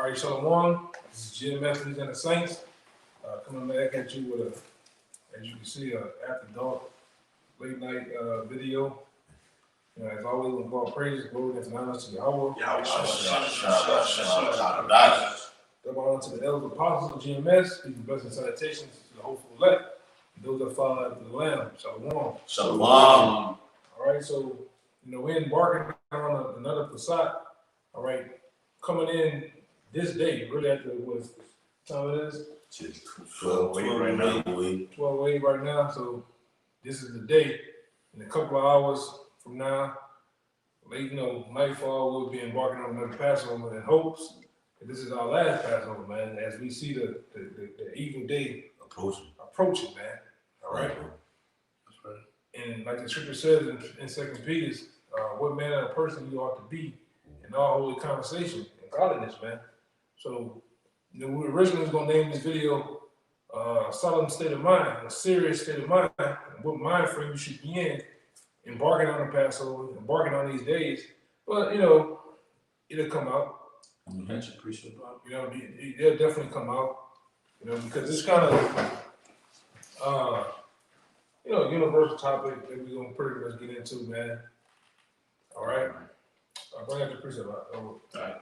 All right, Shalom. This is GMS Louisiana Saints. Coming back at you with as you can see, after dark late night video. You know, as always, we call praise, glory, and honor to Yahweh. Double honor to the elders, apostles of GMS. These blessings and salutations to the hopeful elect. Those that follow after the Lamb. Shalom. Shalom. All right, so we're embarking on another Passat. All right, coming in this day, really after what time it is? 12 right now. 12:08 right now. So this is the day. In a couple of hours from now, late nightfall, we'll be embarking on another Passover in hopes that this is our last Passover, man. As we see the evil day approaching, man. All right. That's right. And like the scripture says in 2 Peter, what manner of person you ought to be in all holy conversation and godliness, man. So, we originally was gonna name this video solemn state of mind, a serious state of mind, and what mind frame you should be in, embarking on the Passover, embarking on these days. But it'll come out. They'll definitely come out. Because it's kind of universal topic that we're gonna pretty much get into, man. All right. Go ahead, precept.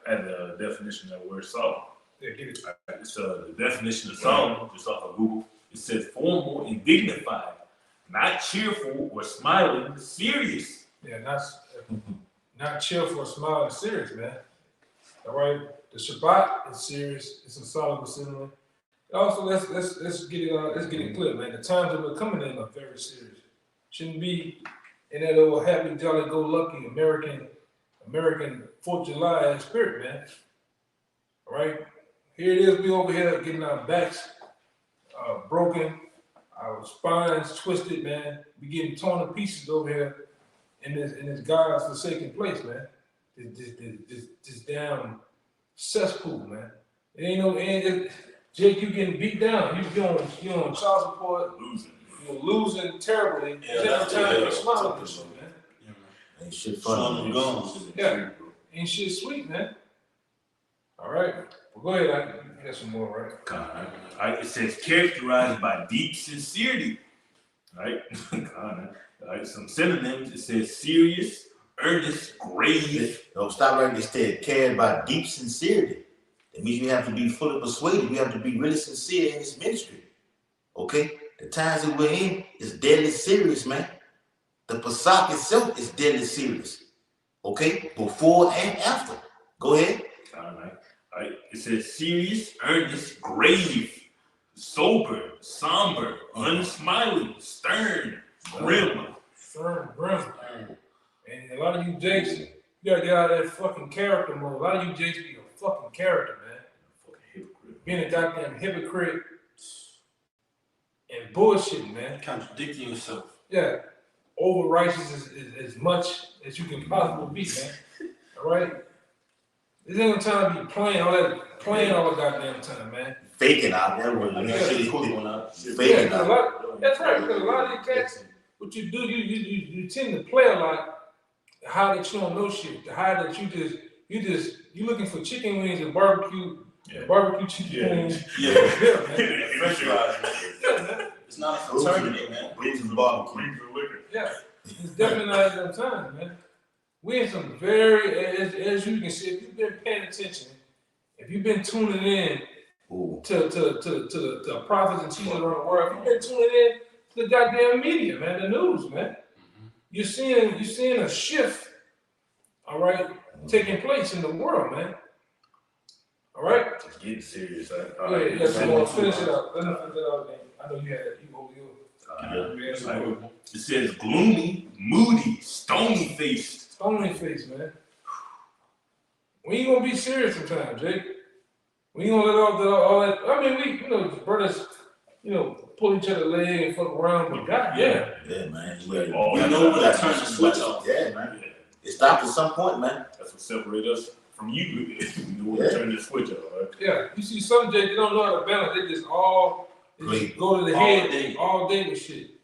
And the definition of the word solemn. Yeah, get it. It's the definition of solemn, just off of Google. It says formal and dignified, not cheerful or smiling, serious. Yeah, not cheerful or smiling, serious, man. All right. The Shabbat is serious. It's a solemn assembly. Also, let's get it clear, man. The times that we're coming in are very serious. Shouldn't be in that old happy, jolly, go lucky American 4th of July spirit, man. All right. Here it is, we over here getting our backs broken, our spines twisted, man. We getting torn to pieces over here in this God's forsaken place, man. This damn cesspool, man. It ain't Jake, you getting beat down. You on child support, losing terribly. Yeah, that's no time to smile at this shit, man. Ain't shit fun. Yeah, ain't shit sweet, man. All right. Well, go ahead. I got some more, right? It says characterized by deep sincerity. Right? Right. Some synonyms. It says serious, earnest, grave. Don't stop right there. Carried by deep sincerity. That means you have to be fully persuaded. You have to be really sincere in this ministry. Okay? The times that we're in is deadly serious, man. The Passat itself is deadly serious. Okay? Before and after. Go ahead. All right. It says serious, earnest, grave, sober, somber, unsmiling, stern, grim. Stern, grim. And a lot of you Jakes, you gotta get out of that fucking character mode. A lot of you Jakes be a fucking character, man. Fucking hypocrite. Being a goddamn hypocrite and bullshit, man. Contradicting yourself. Yeah. Over righteous as much as you can possibly be, man. All right? This ain't no time to be playing all the goddamn time, man. Faking out there. Faking out. That's right, because a lot of these cats, what you do, you tend to play a lot, how that you don't know shit, how that you looking for chicken wings and barbecue chicken wings. Yeah. Man. It's not a fraternity, man. Wings and barbecue. Yeah, it's definitely not at that time, man. We in some very, as you can see, if you've been paying attention, if you've been tuning in to the prophets and teachers around the world, if you've been tuning in to the goddamn media, man, the news, man, you're seeing a shift, all right, taking place in the world, man. All right. It's getting serious. So finish it up. Let me finish it out, man. I know you had it. You over here. It says gloomy, moody, stony faced. Stony face, man. We ain't gonna be serious sometimes, Jake. We ain't gonna let all that. I mean, we, brothers, pull each other leg and fuck around, but goddamn. Yeah, man. You know when to turn the switch off. Yeah, man. It stopped at some point, man. That's what separates us from you. You know when to turn the switch off, right? Yeah, you see some Jake, they don't know how to balance. They just go to the head all day with shit.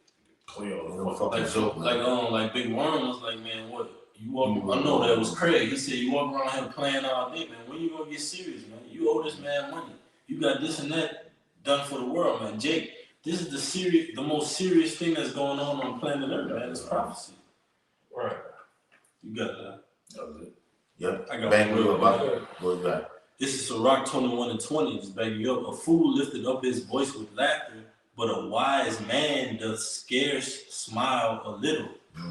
Play on like Big Worm was like, man, what? You walk. I know that was Craig. He said you walk around here playing all day, man. When you gonna get serious, man? You owe this man money. You got this and that done for the world, man. Jake, this is the most serious thing that's going on planet Earth, man. It's prophecy. Right. You got that. Yep. I got Back one you real up, quick. Bob. Go ahead. This is Sirach 21:20. Just back you up. A fool lifted up his voice with laughter, but a wise man doth scarce smile a little.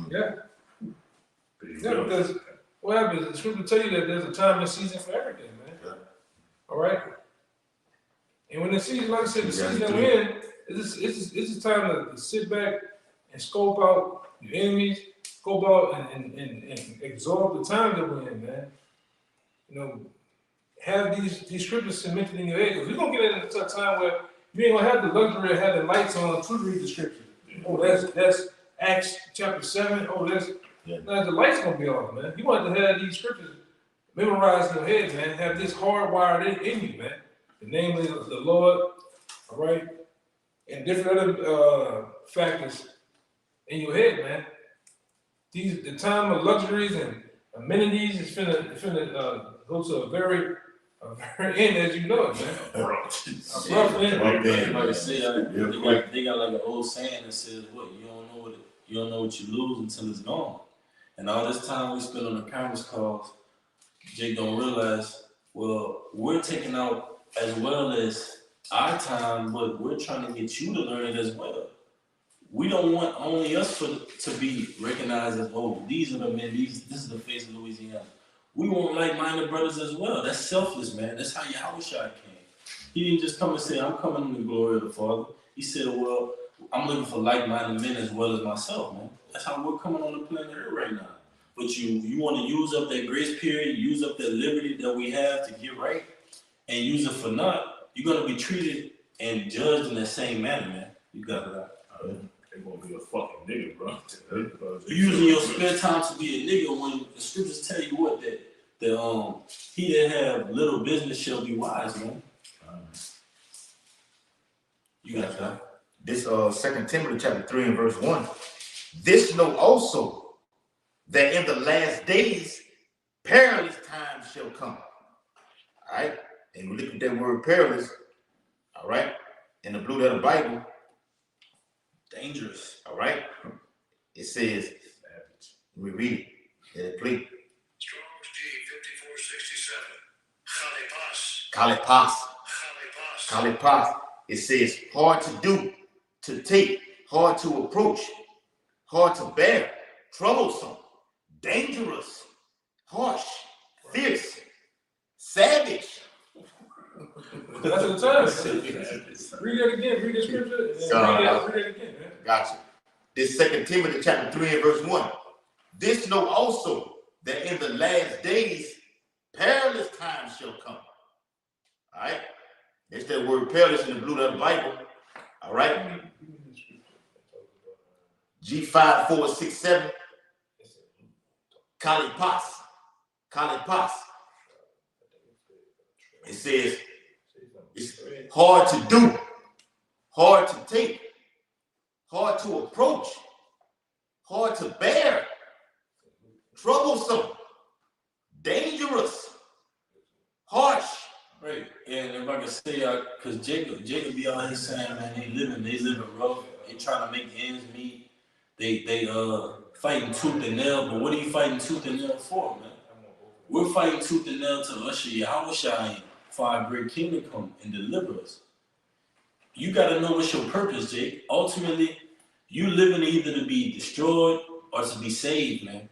Yeah. Yeah, because what happens? The scripture tell you that there's a time and season for everything, man. Yeah. All right. And when the season, like I said, the season that we're in, it's a time to sit back and scope out your enemies, scope out and absorb the time that we're in, man. You know, have these scriptures cemented in your head. Because we're gonna get into a time where you ain't gonna have the luxury of having lights on to read the scripture. Oh, that's Acts chapter 7. Oh, now the lights gonna be off, man. You want to have these scriptures memorized in your head, man. Have this hardwired in you, man. The name of the Lord, all right, and different other factors in your head, man. The time of luxuries and amenities is finna go to a very end, as you know it, man. A rough end. Like I said, they got like an old saying that says, "What you don't know what you lose until it's gone." And all this time we spend on the conference calls, Jake don't realize. Well, we're taking out as well as our time, but we're trying to get you to learn it as well. We don't want only us to be recognized as, oh, these are the men, this is the face of Louisiana. We want like-minded brothers as well. That's selfless, man. That's how Yahushua came. He didn't just come and say, I'm coming in the glory of the Father. He said, well, I'm looking for like-minded men as well as myself, man. That's how we're coming on the planet Earth right now. But you want to use up that grace period, use up that liberty that we have to get right, and use it for naught, you're going to be treated and judged in that same manner, man. You got that. They gonna be a fucking nigga, bro. Using your spare time to be a nigga when the scriptures tell you what, that he that have little business shall be wise, man. You got that. This 2 Timothy chapter 3 and verse 1. This know also that in the last days perilous times shall come. All right. And we look at that word perilous, all right, in the blue letter Bible. Dangerous. All right. It says, we read it. Let it play. Strong's G 5467. Kalipas. Khalipas. Kalipas. It says hard to do, to take, hard to approach, hard to bear, troublesome, dangerous, harsh, fierce, savage. That's the time. Read that again. Read the scripture. And read it again, man. Gotcha. This 2 Timothy chapter 3 and verse 1. This know also that in the last days perilous times shall come. All right. It's that word perilous in the blue letter Bible. All right. G5467. Kalipas. Kalipas. It says it's hard to do, hard to take, hard to approach, hard to bear, troublesome, dangerous, harsh. Right. And if I can say, because Jacob be out here saying, man, they living rough. They trying to make ends meet. They fighting tooth and nail. But what are you fighting tooth and nail for, man? We're fighting tooth and nail to usher Yahushua in for our great king to come and deliver us. You got to know what's your purpose, Jake. Ultimately, you living either to be destroyed or to be saved, man.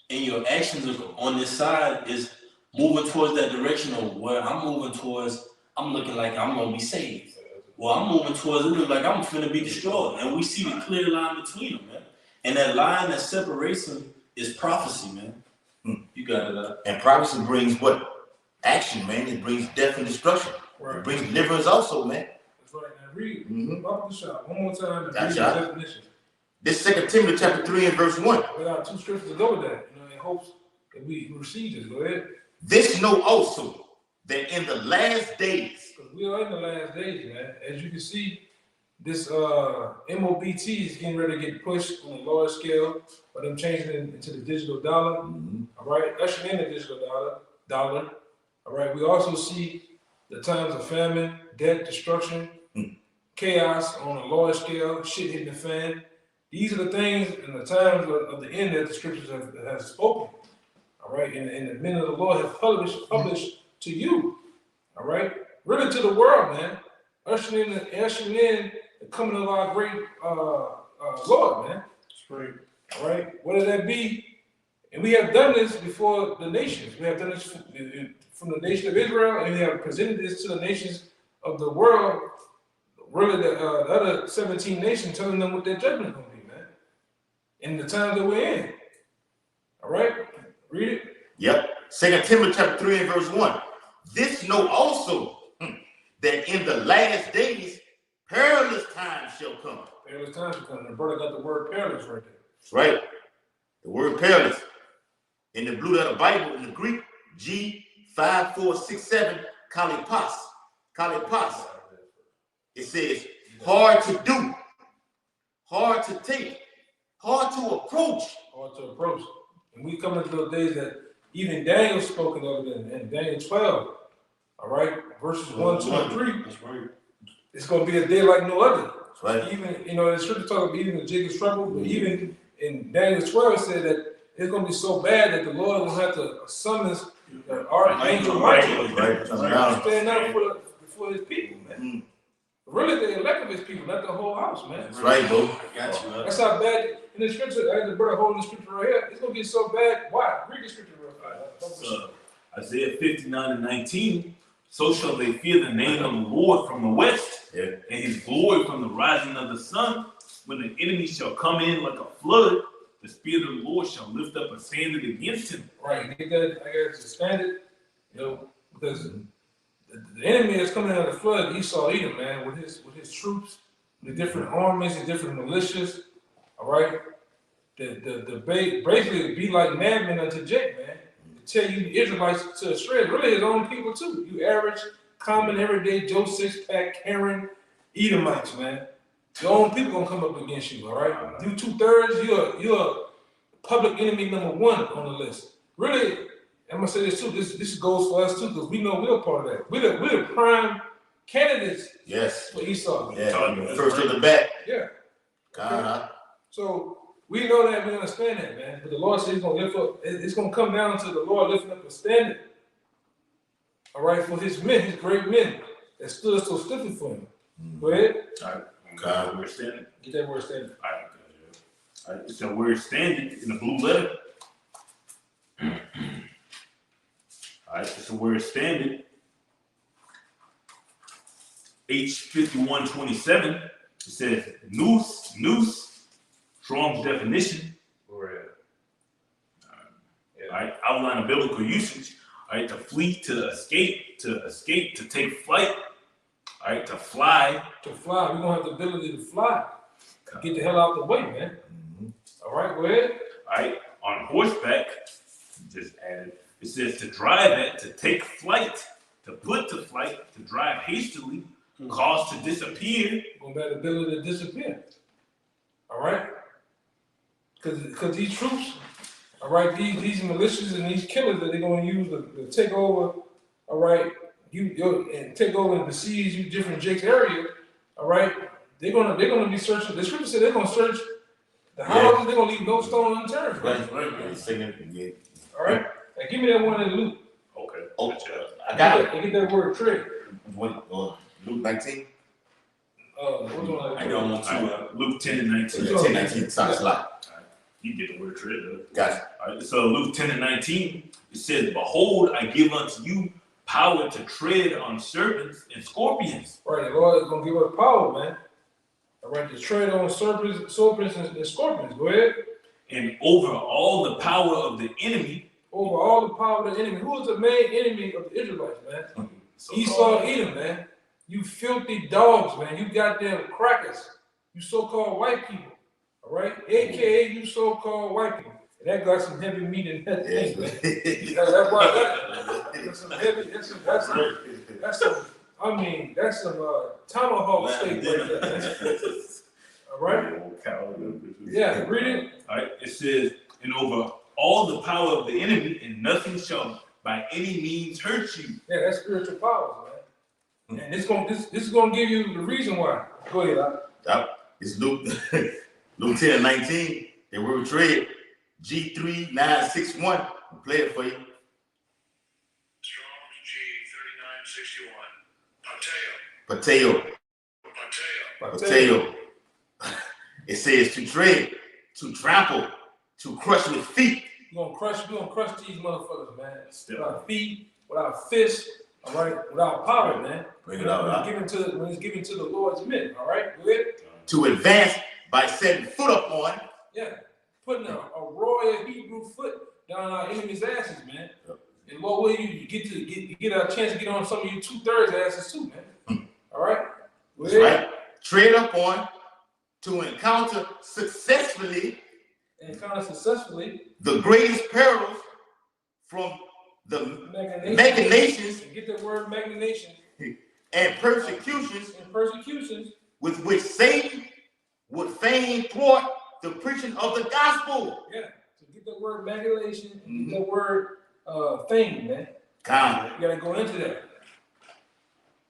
And your actions on this side is moving towards that direction of where I'm moving towards. I'm looking like I'm going to be saved. Well, I'm moving towards it look like I'm going to be destroyed. And we see the clear line between them, man. And that line that separates them is prophecy, man. You got it. And prophecy brings what? Action, man. It brings death and destruction. Right. It brings deliverance also, man. That's right. Now read. Mm-hmm. Off the shot. One more time and read Gotcha. the definition. This 2 Timothy chapter 3 and verse 1. We got two scriptures to go with that. You know, in hopes that we receive this. Go ahead. This know also that in the last days. Because we are in the last days, man. As you can see, this MOBT is getting ready to get pushed on a large scale by them changing it into the digital dollar. Mm-hmm. All right, ushering in the digital dollar. All right, we also see the times of famine, death, destruction, chaos on a large scale, shit hitting the fan. These are the things and the times of the end that the scriptures have spoken. All right, and the men of the Lord have published to you. All right, really to the world, man. Ushering in the coming of our great Lord, man. That's right. All right, whether that be, and we have done this before the nations. We have done this from the nation of Israel, and we have presented this to the nations of the world. Really, the other 17 nations, telling them what their judgment is going to be, man. In the time that we're in. All right, read it. Yep. 2 Timothy chapter 3 and verse 1. This know also that in the last days perilous times shall come. Perilous times will come. The brother got the word perilous right there. That's right. The word perilous. In the blue letter Bible, in the Greek, G5467, kalipos. Kalipos. It says hard to do, hard to take, hard to approach. Hard to approach. And we come into those days that even Daniel spoken of in Daniel 12. All right, verses 1, 2, and 3. That's right. It's going to be a day like no other. That's right. Even, the scripture talk about even the Jacob's trouble, but even in Daniel 12 it said that it's going to be so bad that the Lord will have to summons the archangel Michael to stand up for his people, man. Really, the elect of his people, not the whole house, man. That's right, bro. I got you. That's how bad. In the scripture, as the brother holding the scripture right here, it's going to get so bad. Why? Read the scripture real fast. Isaiah 59 and 19. So shall they fear the name of the Lord from the west, and his glory from the rising of the sun. When the enemy shall come in like a flood, the Spirit of the Lord shall lift up a standard against him. Right, get that, I guess, it's standard, because the enemy that's coming out of the flood, Esau Edom, man, with his troops, the different armies, the different militias, all right? Basically be like madmen unto Jake, man. To tell you the Israelites to shred, really his own people too. You average, common, everyday Joe Six-Pack, Karen, Edomites, man. Your own people gonna come up against you, all right? You 2/3, you're public enemy number 1 on the list. Really, I'm gonna say this too. This goes for us too, because we know we're a part of that. We're the prime candidates. Yes. For Esau. Yeah. First to the back. Yeah. God. So we know that, we understand that, man. But the Lord says He's gonna lift up. It's gonna come down to the Lord lifting up a standard. All right, for His men, His great men that stood so stiffly for Him. Go ahead. All right. God, word standing. Get that word standard. All right. It's a word standing in the blue letter. All right, it's a word standard. H5127. It says noose, Strong's definition. All right, outline of biblical usage. All right, to flee, to escape, to take flight. All right, to fly. To fly, we're gonna have the ability to fly. Get the hell out the way, man. All right, go ahead. All right, on horseback, just added. It says to drive at, to take flight, to put to flight, to drive hastily, cause to disappear. Gonna have the ability to disappear. All right? Because these troops, all right, these militias and these killers that they're gonna use to take over, all right, and take over and besiege you different Jake's area, all right, they're gonna be searching. The scripture said they're gonna search the houses, they're gonna leave no stone unturned. Right. All right? Now give me that one in Luke. Okay. Oh, I got it. Get that word trade. Luke 19. What's on I that? got one too. Luke 10 and 19. 10, 19. Sounds like. You get the word trade. Gotcha. All right, so Luke 10 and 19, it says, behold, I give unto you power to tread on serpents and scorpions. Right, the Lord is gonna give us power, man. All right, to tread on serpents and scorpions. Go ahead. And over all the power of the enemy. Over all the power of the enemy. Who is the main enemy of the Israelites, man? Esau, Edom, man. You filthy dogs, man. You goddamn crackers. You so-called white people. All right? AKA you so-called white people. And that got some heavy meat in that thing, man. That's some heavy, that's some tomahawk steak right there, man. All right? Yeah, read it. All right, it says, and over all the power of the enemy, and nothing shall by any means hurt you. Yeah, that's spiritual powers, man. And this is gonna give you the reason why. Go ahead, Yep. It's Luke, Luke 10 and 19. The word tread, G3961. I'll play it for you. Strong's G3961. Pateo. It says to tread, to trample, to crush with feet. We're gonna crush these motherfuckers, man. Without feet, without fists, all right, without power, man. Bring it out. When it's given to the Lord's men, all right? Go ahead. To advance by setting foot up on. Yeah, putting a royal Hebrew foot down our enemy's asses, man. And Lord, will you get a chance to get on some of you 2/3 asses too, man. All right? That's right. Tread up on to encounter successfully the greatest perils from the machinations. Get the word machination. And persecutions with which Satan would fain thwart the preaching of the gospel. Yeah. So get the word machination and get the word thing, man. You gotta go into that.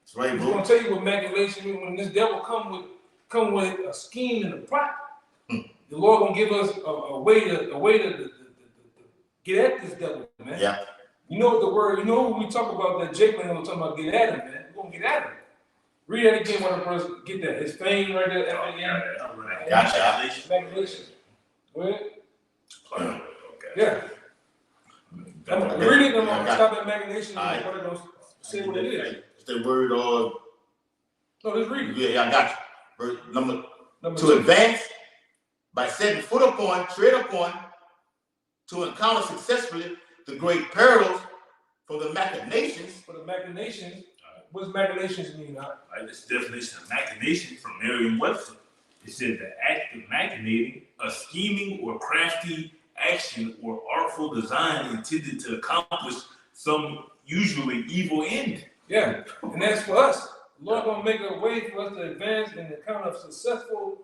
That's right, bro. I'm gonna tell you what machination means. When this devil come with a scheme and a plot, the Lord gonna give us a way to get at this devil, man. Yeah. You know what the word, when we talk about that Jake man was talking about get at him, man. We're gonna get at him. Read that again when the person get that. It's fame right there at the end. All right. Gotcha. Machination. Go ahead. Okay. Yeah. I'm gonna read it and I'm gonna stop at machination and I'm gonna say what it is. It's the word No, just read it. yeah, I got you. Verse number to 2. Advance by setting foot upon, tread upon, to encounter successfully the great perils for the machinations. For the machinations. What does machinations mean? This definition of machination from Merriam-Webster. It said the act of machinating, a scheming or crafty action or artful design intended to accomplish some usually evil end. Yeah, and that's for us. The Lord gonna make a way for us to advance in the kind of successfully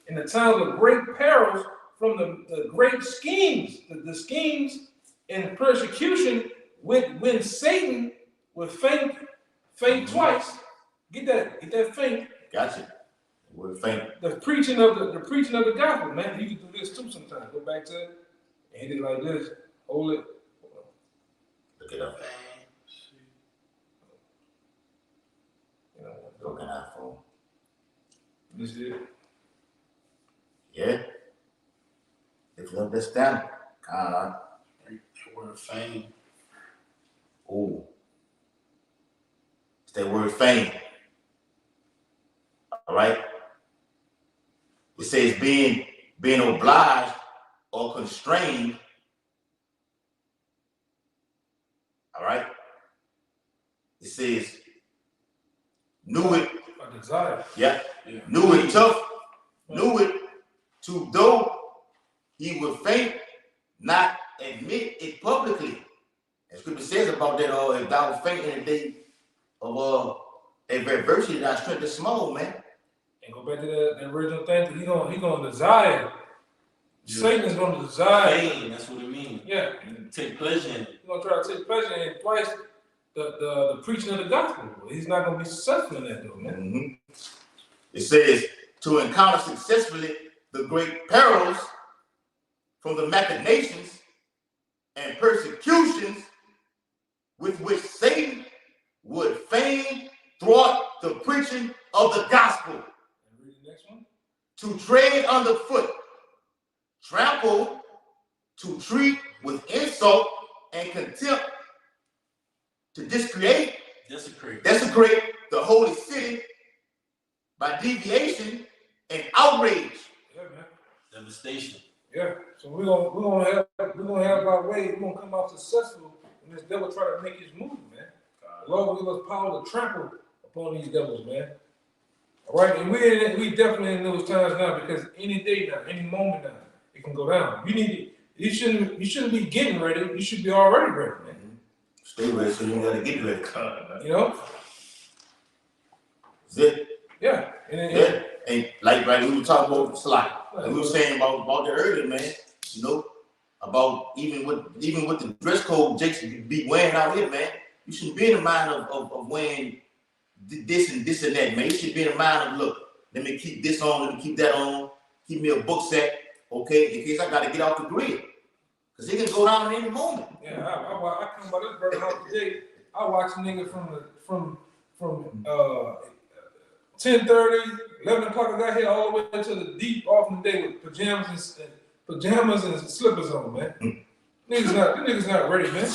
in the time of great perils from the great schemes, the schemes and persecution when Satan would faint twice. Get that faint. Gotcha. The word faint. The preaching of the gospel, man. You can do this too sometimes. Go back to it and hit it like this. Hold it. Look it up. Look at that phone. This is it. Yeah. Lift up that standard. The word fame. Oh. It's that word fame. All right. It says being obliged or constrained. All right. It says knew it. A desire. Yeah. Knew it tough. Knew it to though he would faint, not admit it publicly. As Scripture says about that, if thou faint in the day of adversity, thy strength is small, man. And go back to the original thing. He gonna desire. Yeah. Satan is gonna desire. Fame, that's what it means. Yeah. Take pleasure in it. He's gonna try to take pleasure in twice the preaching of the gospel. He's not gonna be successful in that though, man. It says to encounter successfully the great perils from the machinations and persecutions with which Satan would fain thwart the preaching of the gospel. And read the next one. To tread underfoot, trample, to treat with insult and contempt, to desecrate the holy city by deviation and outrage. Yeah, man. Devastation. Yeah. So we're gonna have our way. We're gonna come out successful when this devil try to make his move, man. The Lord will give us power to trample upon these devils, man. All right, and we definitely in those times now because any day now, any moment now, it can go down. You shouldn't be getting ready. You should be already ready, man. Stay ready, so you gotta get ready. You know. That's it. Yeah. And like we were talking about slide. Like we were saying about that earlier, man. You know, about even with the dress code Jakes be wearing out here, man. You shouldn't be in the mind of weighing this and that, man. You should be in the mind of, look, let me keep this on, let me keep that on, keep me a book set, okay, in case I got to get off the grid. Because it can go down at any moment. Yeah, I come by this burger house today. I watch a nigga from 10:30, 11 o'clock. I got here all the way until the deep off in the day with pajamas and slippers on, man. Niggas not ready, man.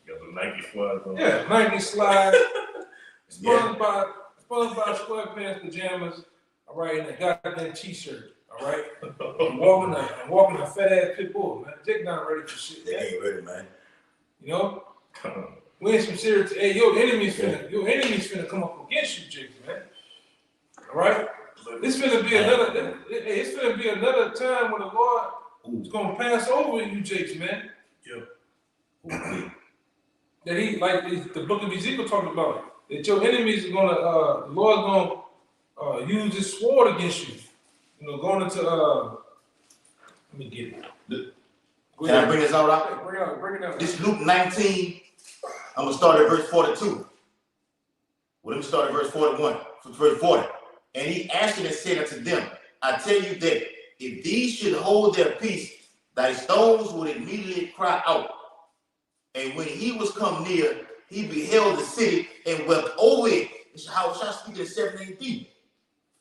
Got the Nike slides on. Yeah, Nike slide, spun by sweatpants, pajamas. All right, and a goddamn t-shirt. All right, I'm walking a fat ass pit bull, man. Jake not ready for shit. They ain't ready, man. You know, we in some serious. Hey, your enemies finna come up against you, Jake, man. All right, it's finna be another. It's finna be another time when the Lord is gonna pass over you, Jakes, man. Yeah. That he, like the book of Ezekiel talked about, that your enemies are gonna, the Lord's gonna use his sword against you. You know, going into, let me get it. Can I bring this out? Bring it out. This Luke 19, I'm going to start at verse 42. Well, let me start at verse 41, verse 40. And he answered and said unto them, I tell you that if these should hold their peace, thy stones would immediately cry out. And when he was come near, he beheld the city and wept over it. This is how I speak in 7 AD.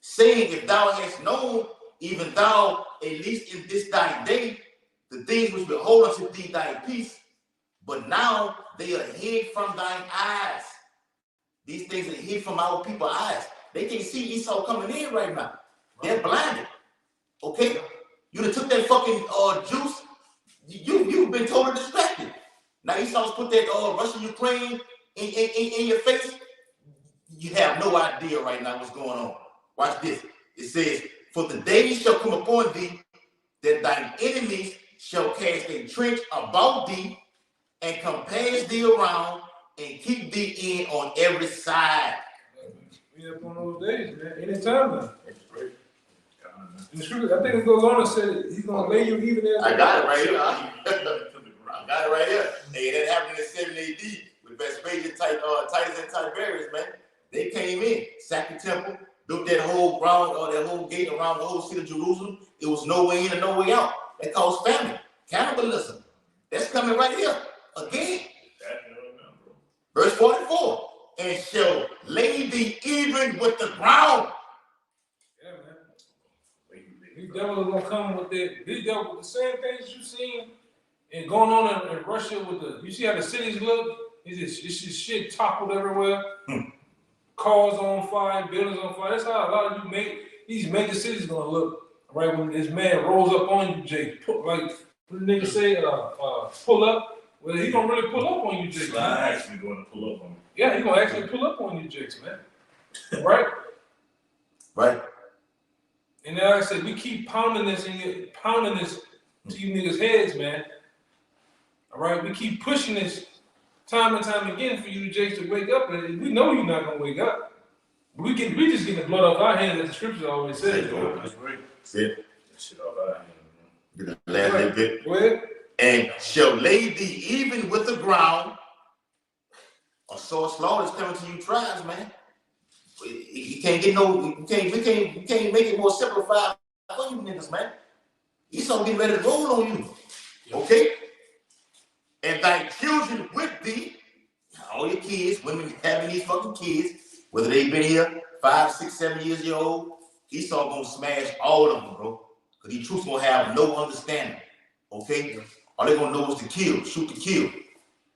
Saying, if thou hast known, even thou, at least in this thy day, the things which behold unto thee thy peace, but now they are hid from thine eyes. These things are hid from our people's eyes. They can't see Esau coming in right now. They're blinded. Okay? You done took that fucking juice. You've been totally distracted. Now Esau's put that Russia, Ukraine in your face. You have no idea right now what's going on. Watch this. It says, for the days shall come upon thee that thine enemies shall cast a trench about thee and compass thee around and keep thee in on every side. We up on those days, man. Anytime now. In the scripture, I think it goes on and said he's gonna lay you even as I got it right here. I got it right here. Hey, that happened in 7 AD with Vespasian, Titus and Tiberius, man. They came in, sacked the temple, built that whole ground or that whole gate around the whole city of Jerusalem. It was no way in and no way out. That caused famine, cannibalism. That's coming right here again. Verse 44, and shall lay thee even with the ground. Yeah, man. These devils are gonna come with the same things you seen and going on in Russia with you see how the cities look? It's just shit toppled everywhere. Cars on fire, buildings on fire. That's how a lot of these major cities gonna look, right? When this man rolls up on you, Jake. Like what the nigga say, pull up. Well, he gonna really pull up on you, Jake. I'm actually going to pull up on me. Yeah, he gonna actually pull up on you, Jakes, man. Right? Right. And then like I said, we keep pounding this to you niggas' heads, man. All right, we keep pushing this time and time again for you, Jakes, to wake up. And we know you're not gonna wake up. We just get the blood off our hands, as the scripture always says. That's right. That's it. That shit off our hands, man. Get the last little bit. Go ahead. And shall lay thee even with the ground. A sore slaughter is coming to you tribes, man. You can't get we can't make it more simplified for you niggas, man. Esau getting ready to roll on you. Okay? And thy children with thee, all your kids, women having these fucking kids, whether they been here 5, 6, 7 years old, Esau gonna smash all of them, bro. Because these troops gonna have no understanding. Okay? All they gonna know is to kill, shoot to kill.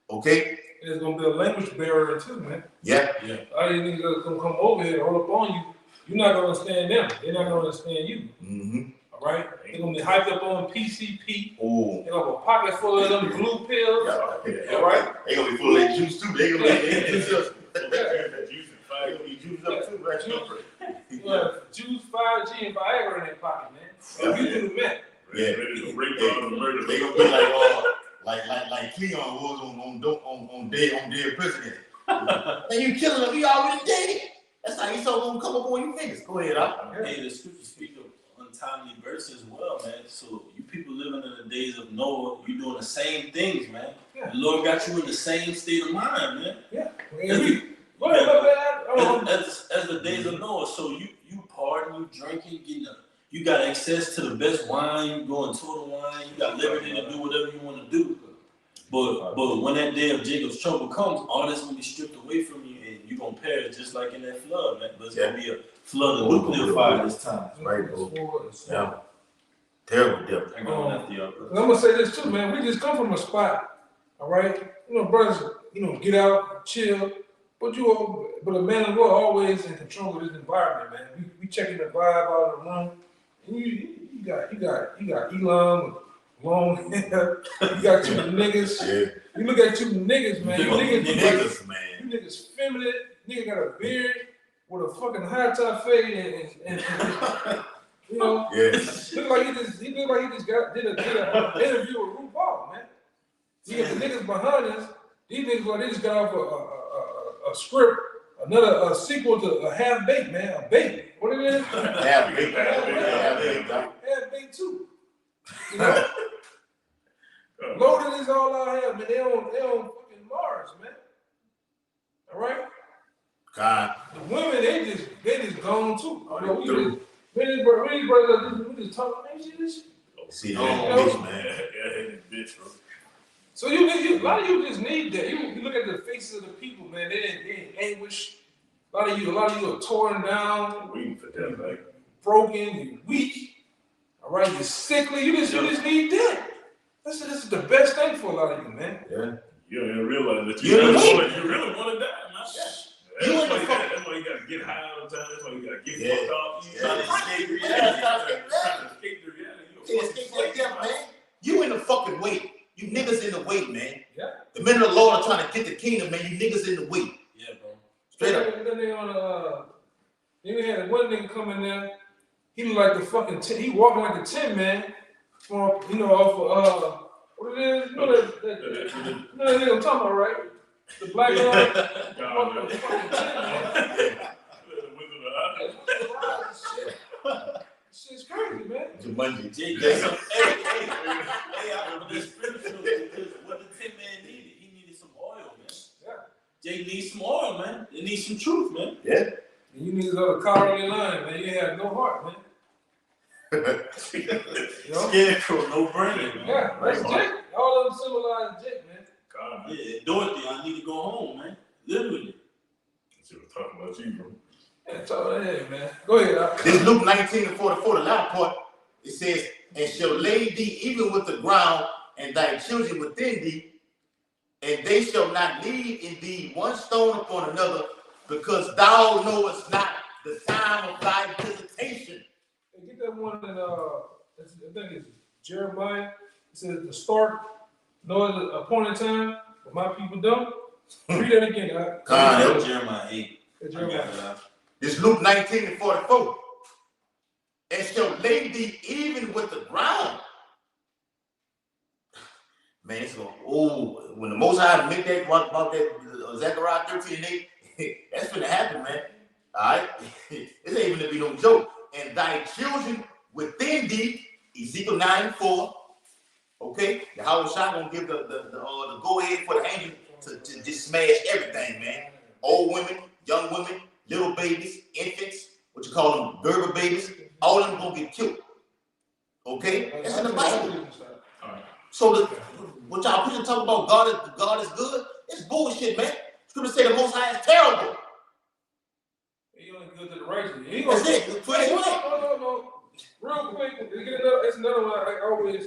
Okay? There's gonna be a language barrier too, man. Yeah. All these niggas are gonna come over here and roll up on you. You're not gonna understand them. They're not gonna understand you. Mm-hmm. All right? They're gonna be hyped up on PCP. Oh. They gonna have a pocket full of them blue pills. Yeah. All right? They gonna be full of that juice too. They gonna be juice up. That juice and fire. They gonna be juiced up too, right? Juice, 5G, and Viagra in their pocket, man. You do the math. Yeah. Ready to break all the murder. They gonna be like Cleon was on dead president. And you killing him, he already dead. That's how Esau gonna come up on you niggas. Go ahead, Hey, the scriptures speak of untimely births as well, man. So you people living in the days of Noah, you doing the same things, man. Yeah. Yeah. The Lord got you in the same state of mind, man. Yeah. As Go ahead, man. as the days of Noah, so you partying, you drinking, you got access to the best wine, you going total wine, you got liberty to do whatever you want to do. But when that day of Jacob's trouble comes, all that's gonna be stripped away from you, and you're gonna perish just like in that flood, man. But it's gonna be a flood of nuclear fire this time. Right, bro. Yeah. Terrible, devil. I'm going after y'all. I'm gonna say this too, man. We just come from a spot, all right. Brothers, get out, chill. But a man of God always in control of this environment, man. We checking the vibe out of the room. And you got Elon with long hair. You got two niggas. Yeah. You look at two niggas, man. You Niggas, man. You niggas feminine. Nigga got a beard with a fucking high top fade and Yes. Look like he just did an interview with RuPaul, man. You got the niggas behind us. These niggas they just got off a script, another sequel to a Half Baked, man. A Baked. What it is? Half Baked. Half Baked too. Loaded is all out here, man. They on fucking Mars, man. All right. God. The women, they just gone too. Oh, We just talking about shit. See that bitch, man. Yeah, bitch, bro. So a lot of you just need that. You look at the faces of the people, man. They in anguish. A lot of you are torn down, Waiting for that, like. broken, you're weak. All right, you're sickly. You just need that. This is the best thing for a lot of you, man. Yeah. You don't even realize that You really want to die, man. Yeah. That's why you gotta get high all the time. That's why you gotta get fucked up. You Yeah. trying to escape reality. Trying to escape the reality. Can't escape that devil, man. You in the fucking way. You niggas in the way, man. Yeah. The men of the Lord are trying to get the kingdom, man. You niggas in the way. Yeah, bro. Straight up. Then they had one nigga come in there. He looked like the fucking he walking like a 10 man. From off what it is? You know that nigga I'm talking about, right? The black guy. Walking like a fucking 10 man. Shit's crazy, man. Jumanji. Jay, hey, I remember this spiritual because what the 10 man needed, he needed some oil, man. Yeah. Jay needs some oil, man. They need some truth, man. Yeah. And you niggas are the cowardly lion, man. You have no heart, man. Scarecrow, no brain, man. Yeah, that's Jake. All of them symbolize Jake, man. God, Yeah, Dorothy, I need to go home, man. Literally. she was talking about you, bro. Yeah, talk ahead, man. Go ahead. This Luke 19:44, the last part, it says, and shall lay thee even with the ground, and thy children within thee, and they shall not leave in thee one stone upon another, because thou knowest not the time of thy visitation. Hey, get that one in I think it's Jeremiah. It says the start, know the appointed time, but my people don't. Read that again. God, Jeremiah 8. Jeremiah. This Luke 19:44. And shall lay thee even with the ground. Man, it's when the Most High make that about that Zechariah 13:8, that's gonna happen, man. All right, it ain't even gonna be no joke. And thy children within thee, Ezekiel 9:4. Okay, the Howard Shah gonna give the go ahead for the angel to just smash everything, man. Old women, young women, little babies, infants, what you call them, Gerber babies, all of them gonna get killed. Okay, that's in the Bible. So what y'all people talk about God is good, it's bullshit, man. Scripture say the Most High is terrible. He only good to the righteous. That's it. No. Real quick, it's another one I always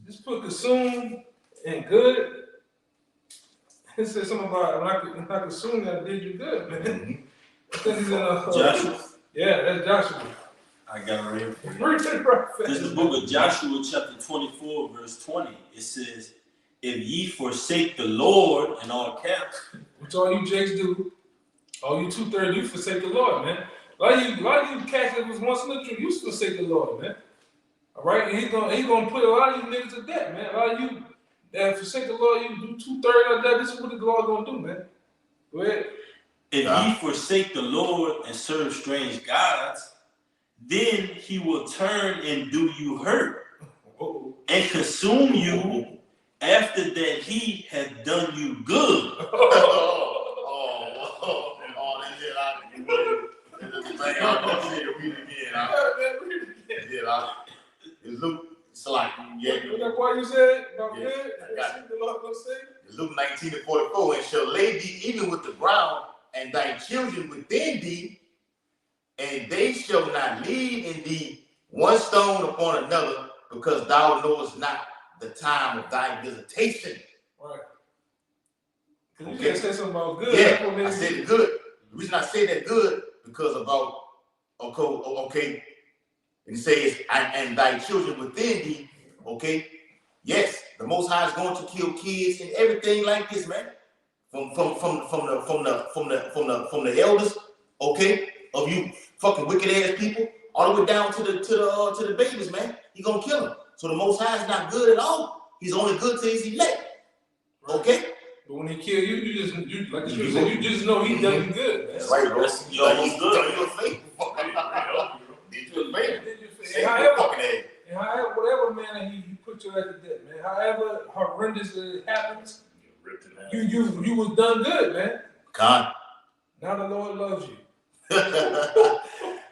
just put consume and good. It says something about when I consume that did you good, man. I think he's in Joshua? Yeah, that's Joshua. I got it right. Read it right fast. This is the book of Joshua, chapter 24, verse 20. It says, if ye forsake the Lord, in all caps. Which all you jakes do, all you 230, you forsake the Lord, man. A lot of you cats that was once in the truth, you forsake the Lord, man. All right, and he's gonna put a lot of you niggas to death, man. A lot of you that forsake the Lord, you do 2/3 of that. This is what the Lord gonna do, man. Go ahead. If ye forsake the Lord and serve strange gods, then he will turn and do you hurt and consume you after that he had done you good. It's like, That's why you said about Yeah. good. The Lord will say. Luke 19:44, and shall lay thee even with the ground, and thy children within thee, and they shall not leave in thee one stone upon another, because thou knowest not the time of thy visitation. Right. Because Okay. you just said something about good. Yeah, I said it good. The reason I say that good, because about, okay, and it says, and thy children within thee, okay. Yes, the Most High is going to kill kids and everything like this, man. From the elders, okay, of you fucking wicked ass people, all the way down to the babies, man. He gonna kill them. So the Most High is not good at all. He's only good to his elect. Okay. But when he kill you, you like the scripture said, you just know he done you good. That's right, bro. You almost good. Did you a favor? Did you a favor? And however, whatever man he put you at the death, man. However horrendous it happens, you was done good, man. God. Now the Lord loves you.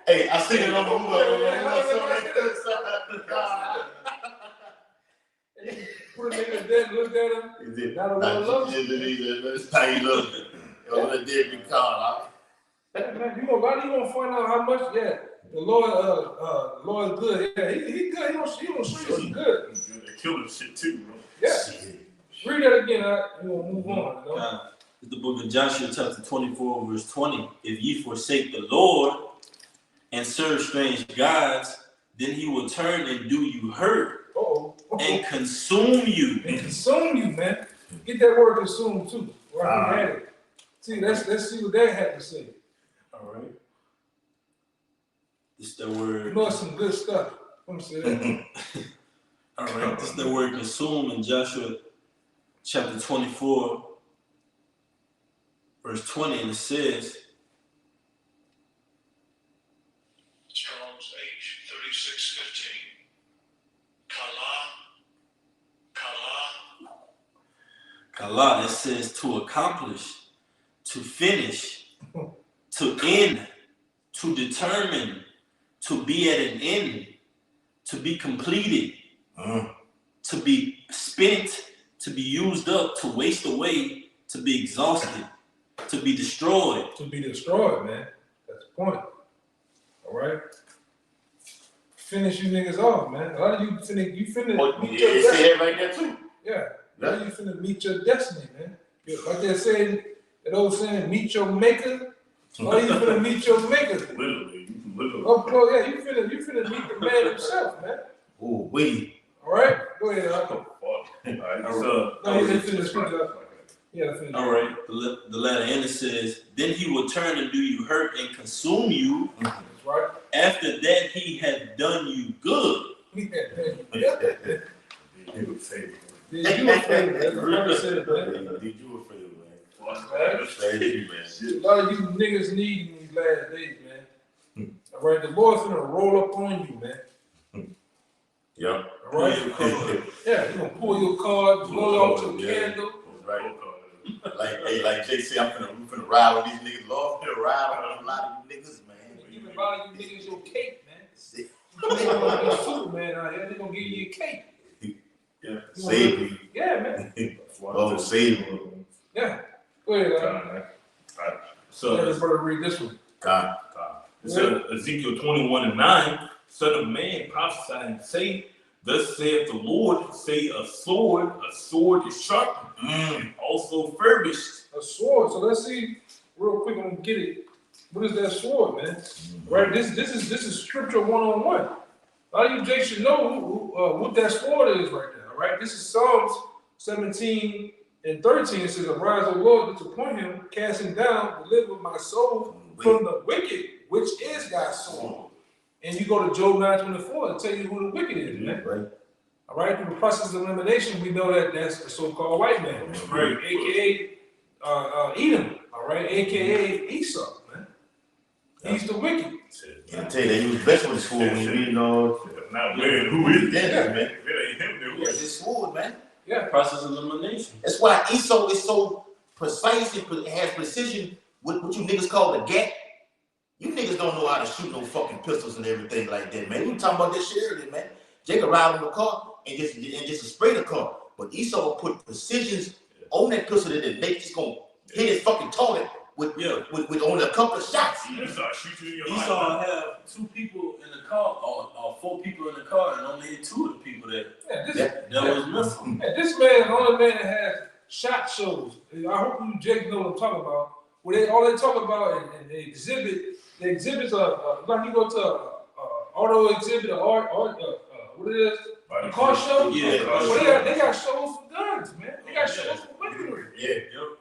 Hey, I seen it on the Put him in the dead, look at him. Now the Lord loves you. That's how you love it. You're a dead be called. Man, you gonna find out how much. Yeah, the Lord is good. Yeah, he good. He gonna show you some good. They kill this shit too, bro. Yeah. Read that again. You gonna move on. You know? It's the book of Joshua, chapter 24, verse 20. If ye forsake the Lord and serve strange gods, then he will turn and do you hurt and consume you. And consume you, man. Get that word consume too. Right, had it. See, let's see what that had to say. All right. It's the word. You know some good stuff. I'm saying. All right. This is the word consume in Joshua chapter 24, verse 20, and it says, Strong's H 3615. Kala, it says to accomplish, to finish, to end, to determine, to be at an end, to be completed, to be spent, to be used up, to waste away, to be exhausted, to be destroyed. To be destroyed, man. That's the point. All right. Finish you niggas off, man. A lot of you finna meet your destiny. Say it right there too. Yeah. A lot of you finna meet your destiny, man. Like they said, that old saying, meet your maker. A lot of you finna meet your maker. Literally. Oh, yeah, you finna meet the man himself, man. Oh, wait. All right? Go ahead, All right, No, he didn't finish. Yeah, finish. All right, the latter end it says, then he will turn and do you hurt and consume you. That's right. After that, he had done you good. He had done you. Did you a favor. Did you a favor? That's what I said, man. Did you a favor, man? Thank you, A lot of you niggas need in these last days, man. All right, the Lord's gonna roll up on you, man. Yeah. All right? Yeah, he's gonna pull your card, blow out your candle. Right. Like Jay said, we finna ride on these niggas. Lord, finna ride on a lot of you niggas, man. You been buying you niggas your cake, man. They're gonna be Superman out here. They're gonna give you your cake. Yeah. Save me. Yeah, man. Oh, save me. Yeah. Go ahead, So let's read this one. God. it says Ezekiel 21:9, Son of man, prophesy and say, thus saith the Lord, say a sword is sharpened, and also furbished. A sword. So let's see real quick. I'm gonna get it. What is that sword, man? Right. This is scripture 101. A lot of you Jay should know what that sword is right now. Right. This is Psalms 17 and 13. It says, "Arise, O Lord, to point him, casting down, deliver my soul from the wicked, which is God's sword." And you go to Job 9:24 to tell you who the wicked is, man. Right. All right, through the process of elimination, we know that that's the so-called white man, right? AKA Edom, all right, AKA Esau, man. He's the wicked. I tell you, they use best with the sword when you know. Now, man, who is that, man? It ain't him, That's his sword, man. Yeah, Yeah. Process of elimination. That's why Esau is so precise and has precision with what you niggas call the gap. You niggas don't know how to shoot no fucking pistols and everything like that, man. We talking about this shit earlier, man. Jacob ride on the car and just spray the car. But Esau will put precisions on that pistol that it's gonna hit his fucking target with only a couple of shots. Esau have 2 people in the car or 4 people in the car and only hit 2 of the people that was missing. Yeah, this man is the only man that has shot shows. I hope you Jake know what I'm talking about. Where all they talk about and they exhibit. The exhibits are like you go to auto exhibit or what it is? A car show? Yeah. Well, they got shows for guns, man. They got shows for weaponry. Yeah.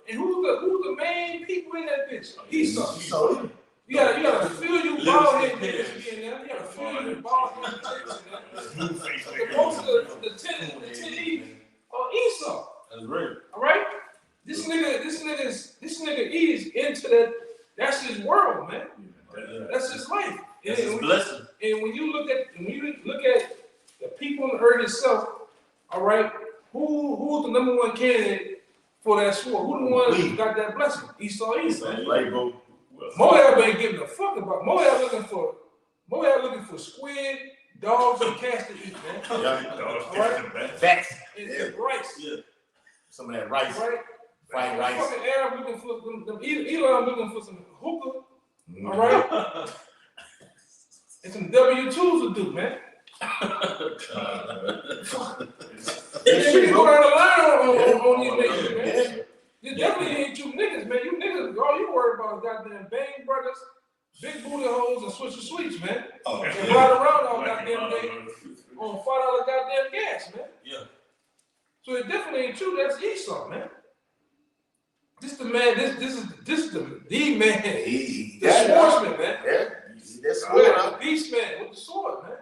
And who's the main people in that bitch? Esau. So You gotta feel you bald head niggas be in there. You gotta feel you bald head niggas in there. Most of the 10 E's are Esau. That's right. All right? This nigga is into that. That's his world, man. That's his life. That's his blessing. And when you look at the people on the earth itself, all right, who's the number one candidate for that sword? Who the one who got that blessing? Esau is, man. like, bro. Moab ain't giving a fuck about Moab looking for squid, dogs, and cats to eat, man. Yeah. All right? Facts. And rice. Yeah. Some of that rice. Right? Fried rice. Fucking Arab looking for them Elon looking for some hookah. All right? And some W2s to do, man. And we can go down the line on these niggas, man. You definitely ain't you niggas, man. You niggas, all you worry about is goddamn Bang Brothers, big booty hoes, and Swisher Sweets, man. And ride around all goddamn day on $5 goddamn gas, man. Yeah. So it definitely ain't true. That's Esau, man. This the man. This is the man. The swordsman, man. Yeah. That's The beast man with the sword, man.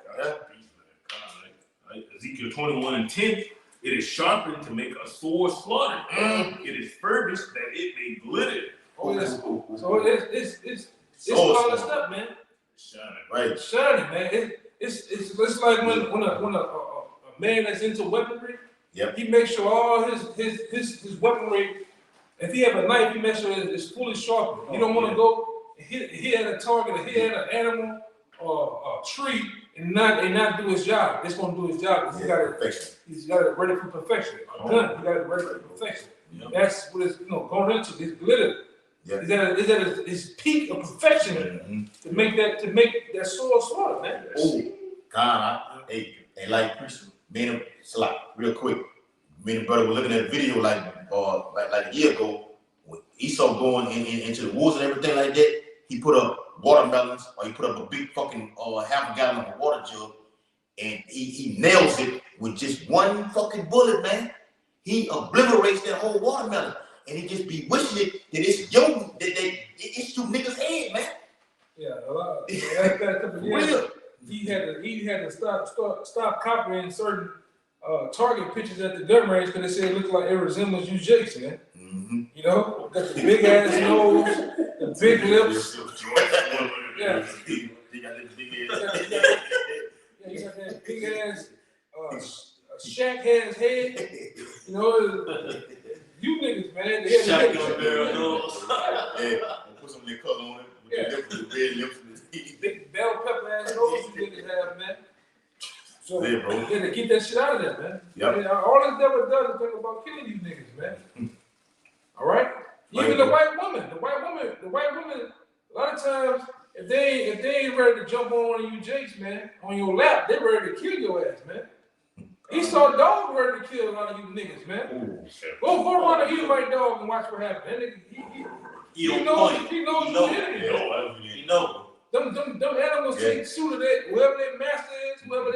Ezekiel 21:10. It is sharpened to make a sword slaughter. It is furbished that it may glitter. Oh, yes. So it's polished up, man. Right. Shining, man. It's like when a man that's into weaponry, he makes sure all his weaponry. If he have a knife, he makes sure it's fully sharpened. You don't want to go hit at a target or hit at an animal or a tree and not do his job. It's gonna do his job. He's got it ready for perfection. A gun, he got it ready for perfection. That's what it's going into. It's glitter. Is that his peak of perfection to make that sword slaughter, man. Oh, God, hey, like being real quick. Me and the brother were looking at a video like a year ago. When Esau going into the woods and everything like that, he put up watermelons or he put up a big fucking half a gallon of a water jug, and he nails it with just one fucking bullet, man. He obliterates that whole watermelon, and he just be wishing it that it's you niggas' head, man. Yeah, a lot. That a couple of years. He had to stop copying certain target pictures at the gun range because they said it looked like it resembles you Jakes, man. You know, got the big ass nose, the big lips. Yeah. He got this big ass. Yeah, you got that big ass shack ass head. You know, you niggas, man. They had Put some little color on it. With the red lips. Big bell pepper ass nose you niggas have, man. So yeah, bro. To keep that shit out of there, man. Yep. I mean, all this devil does is think about killing you niggas, man. All right? Even the white woman, a lot of times, if they ain't ready to jump on one of you Jakes, man, on your lap, they ready to kill your ass, man. Esau dog ready to kill a lot of you niggas, man. Go run a Edomite dog and watch what happens. That nigga, he knows the enemy. He know. Them animals take suit of that, whoever their master is, whoever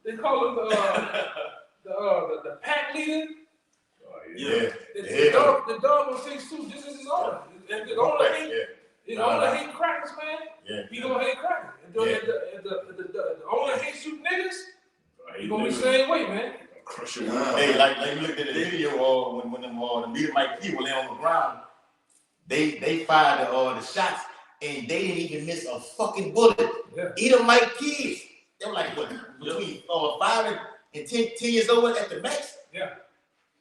they call him the pack leader. The dog will take suit just as his owner. If the owner hate crackers, man, he gonna hate crackers. If the owner hates you niggas, he gonna be the same way, man. Hey, like you looked at the video when the Edomite people lay on the ground. They fired the shots and they didn't even miss a fucking bullet. Edomite kids. They were like what, between 5 and 10 years old at the max. Yeah.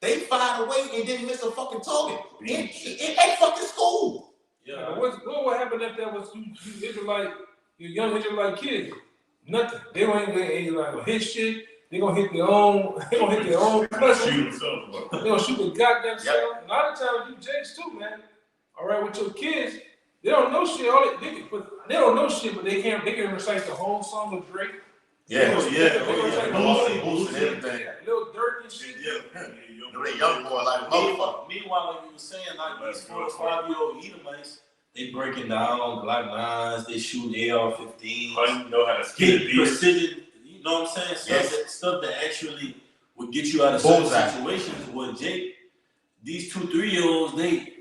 They fired away and didn't miss a fucking target in that fucking school. Yeah. But what would happen if that was you Israelite, you young Israelite kids? Nothing. They ain't gonna hit shit. They gonna hit their own. They gonna hit their own cousin. They gonna shoot the goddamn self. A lot of times you Jakes too, man. All right, with your kids, they don't know shit. They don't know shit, but they can recite the whole song of Drake. Yeah. Boost and everything. Little Dirk and shit. They young boy like motherfucker. Meanwhile, like you were saying, like these 4 to 5-year-old Edomites, they breaking down Glock 9s, they shooting AR-15s. You know how to skip precision. You know what I'm saying? Stuff that actually would get you out of certain situations. Well, Jake, these 2, 3-year-olds, they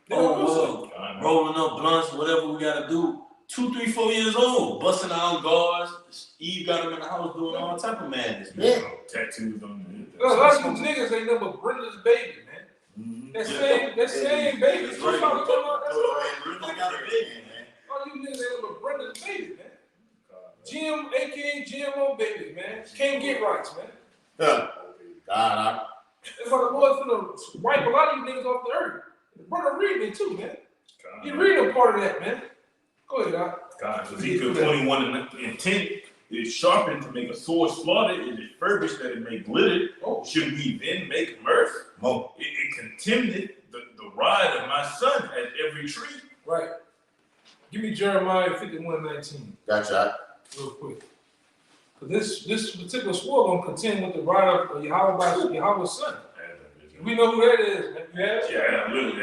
rolling up blunts, whatever we gotta do. 2, 3, 4 years old, busting out guards. Eve got them in the house doing all type of madness, man. Yeah. Tattoos on them. A lot of these niggas ain't nothing but Brenda's baby, man. Mm-hmm. That same baby. That's That's right. what got a baby, man. All you niggas ain't nothing but Brenda's baby, man. AKA GMO babies, man. Can't get rights, man. God, That's why the Lord's gonna wipe a lot of you niggas off the earth. The brother reading it too, man. You reading a part of that, man. Go ahead, Doc. God, Ezekiel 21 and 10 is sharpened to make a sword slaughter, it is furbished that it may glitter. Oh. Should we then make mirth? Mo. It contemned the ride of my son at every tree. Right. Give me Jeremiah 51:19. Gotcha. Real quick. Because this particular sword gonna contend with the rod of Yahweh's son. We know who that is, man. You have it? Yeah, I really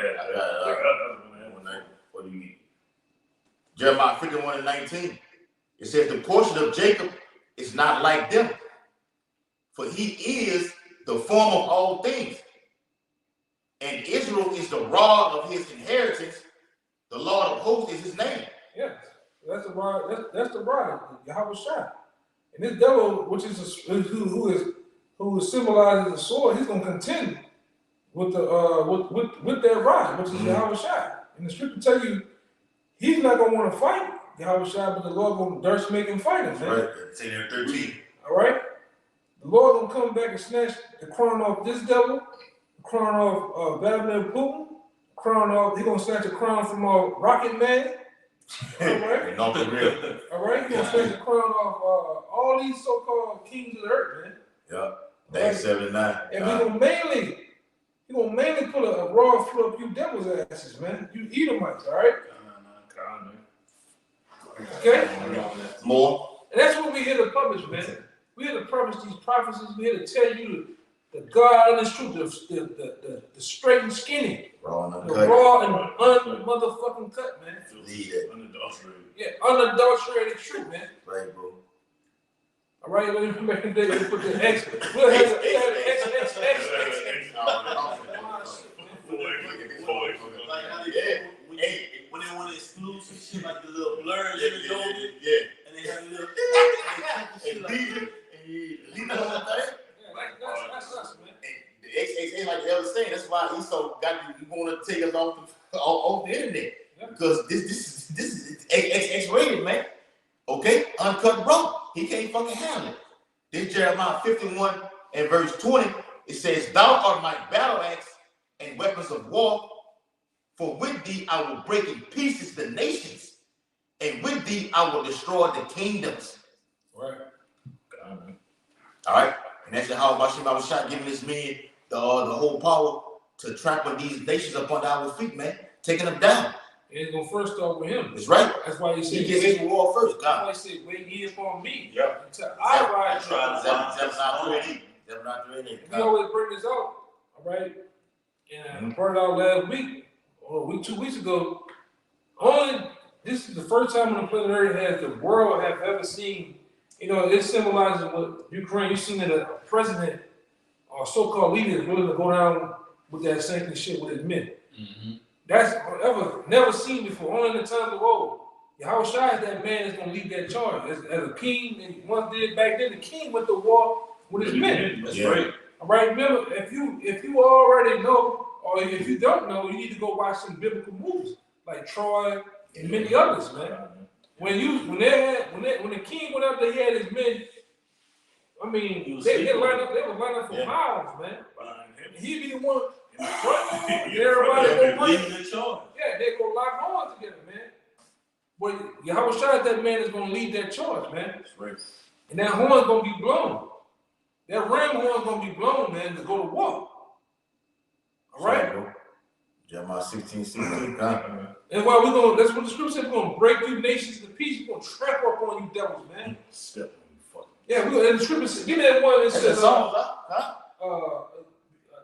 What do you mean? Jeremiah 51:19. It says the portion of Jacob is not like them, for he is the form of all things. And Israel is the rod of his inheritance. The Lord of hosts is his name. Yes. That's the rod. That's the rod. Yahweh Shai. And this devil, which is who symbolizes the sword, he's gonna contend with the with that rod, which is Yahweh Shai. And the scripture tell you he's not gonna want to fight Yahweh Shai, but the Lord gonna durst make him fight him, man. Right. Say there 13. All right. The Lord gonna come back and snatch the crown off this devil, the crown off Vladimir Putin, crown off. He gonna snatch the crown from Rocket Man. All right. Not the real. All right. He gonna snatch the crown off all these so-called kings of the earth, man. Yeah. That's 79. And he gonna mainly put a raw foot up you devil's asses, man. You Edomites, all right? Okay? More. And that's what we here to publish, man. We here to publish these prophecies. We here to tell you the God and the truth, the straight and skinny, Raw and the uncut. raw and unmotherfucking cut, man. Lead that. Unadulterated. Yeah, unadulterated truth, man. Right, bro. All right, let me put the X. We'll have the X. When they want to exclude some shit like the little blurs in the golden, and they have a little shit like that. That's us, man. The XXA, like the other saying, that's why Esau you want to take us off the internet. Because this is XX rated, man. Okay? Uncut bro. He can't fucking handle it. This Jeremiah 51 and verse 20, it says, Thou art my battle axe and weapons of war, for with thee I will break in pieces the nations, and with thee I will destroy the kingdoms. Right. All right? And that's how Bashim was shot, giving this man the whole power to trample these nations up under our feet, man. Taking them down. And it's gonna first start with him. That's right. That's why he said, He gets his war first. that's God. why he said, wait ye upon me. Yep. Until I rise. We always bring this out, all right? And I brought it out last week, or 2 weeks ago. This is the first time on the planet Earth has the world have ever seen, it symbolizes what Ukraine, you've seen that a president or so-called leader is willing to go down with that same shit with his men. Mm-hmm. That's never seen before, only in the time of old. Yahweh Shai is that man that's going to lead that charge. As a king, and once did back then, the king went to war with his men. That's right. All right, remember, if you already know, or if you don't know, you need to go watch some biblical movies like Troy and many others, man. When the king went up there, he had his men. I mean, He was they sleeping. line up. They would line up for Yeah. miles, man. Behind him. And he'd be the one In the front. everybody Yeah, go Leading break. the charge. Yeah, they go lock horns together, man. But Yahweh Shai, that man is gonna lead that charge, man. That's right. And that horn's gonna be blown. That ram horn's gonna be blown, man, to go to war. All right? Bro. Jeremiah 16:16. God. And while we're gonna, that's what the scripture says, we're gonna break you nations to pieces, we're gonna tramp up on you devils, man. Step on you fucking. Yeah, we're gonna, and the scripture says, give me that one that That's the says, song, huh?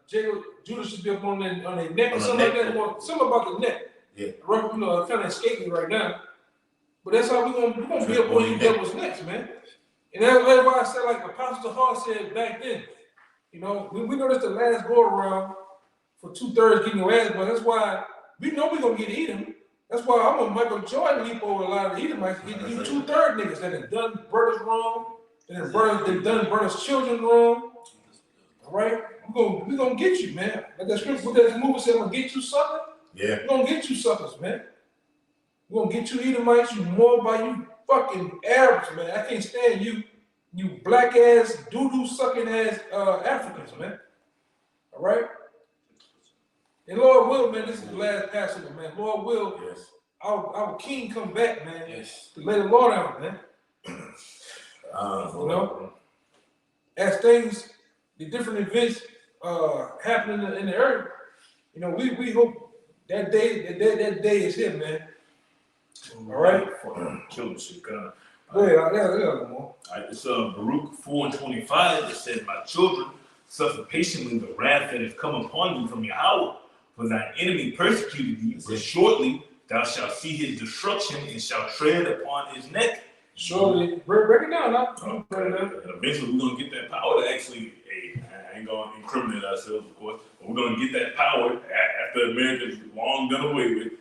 Judas should be up on their neck or On the something neck. like that. Well, something about the neck. Yeah. Right, you know, kind of escaping right now. But that's how we're gonna be up on you devils next, man. And that's why I said, like Apostle Hall said back then, you know, we know that's the last go around for 2/3 getting your ass, but that's why we know we're gonna get Edom. That's why I'm gonna Michael Jordan leap over a lot of the Edomites. You 2/3 niggas that have done brothers wrong, and they've done brothers' children wrong. All right, we're gonna get you, man. Like that scripture, what that movie said, I'm gonna get you sucker. Yeah. We're gonna get you suckers, man. We're gonna get you Edomites, you Moabite, you fucking Arabs, man. I can't stand you black ass, doo-doo sucking ass Africans, man. All right? And Lord will, man, this is the last Passover, man. Lord will, Yes. our king come back, man, Yes. to lay the law down, man. You know? As things, the different events happen in the earth, you know, we hope that day is here, man. All right? Kill the shit, God. Go ahead, I got one more. All right, it's Baruch 4:25 that said, "My children, suffer patiently the wrath that has come upon you from Yahweh, for thine enemy persecuted thee, but shortly thou shalt see his destruction and shalt tread upon his neck." Surely, break it down, huh? And eventually we're gonna get that power to actually, hey, I ain't gonna incriminate ourselves, of course, but we're gonna get that power after America's long done away with,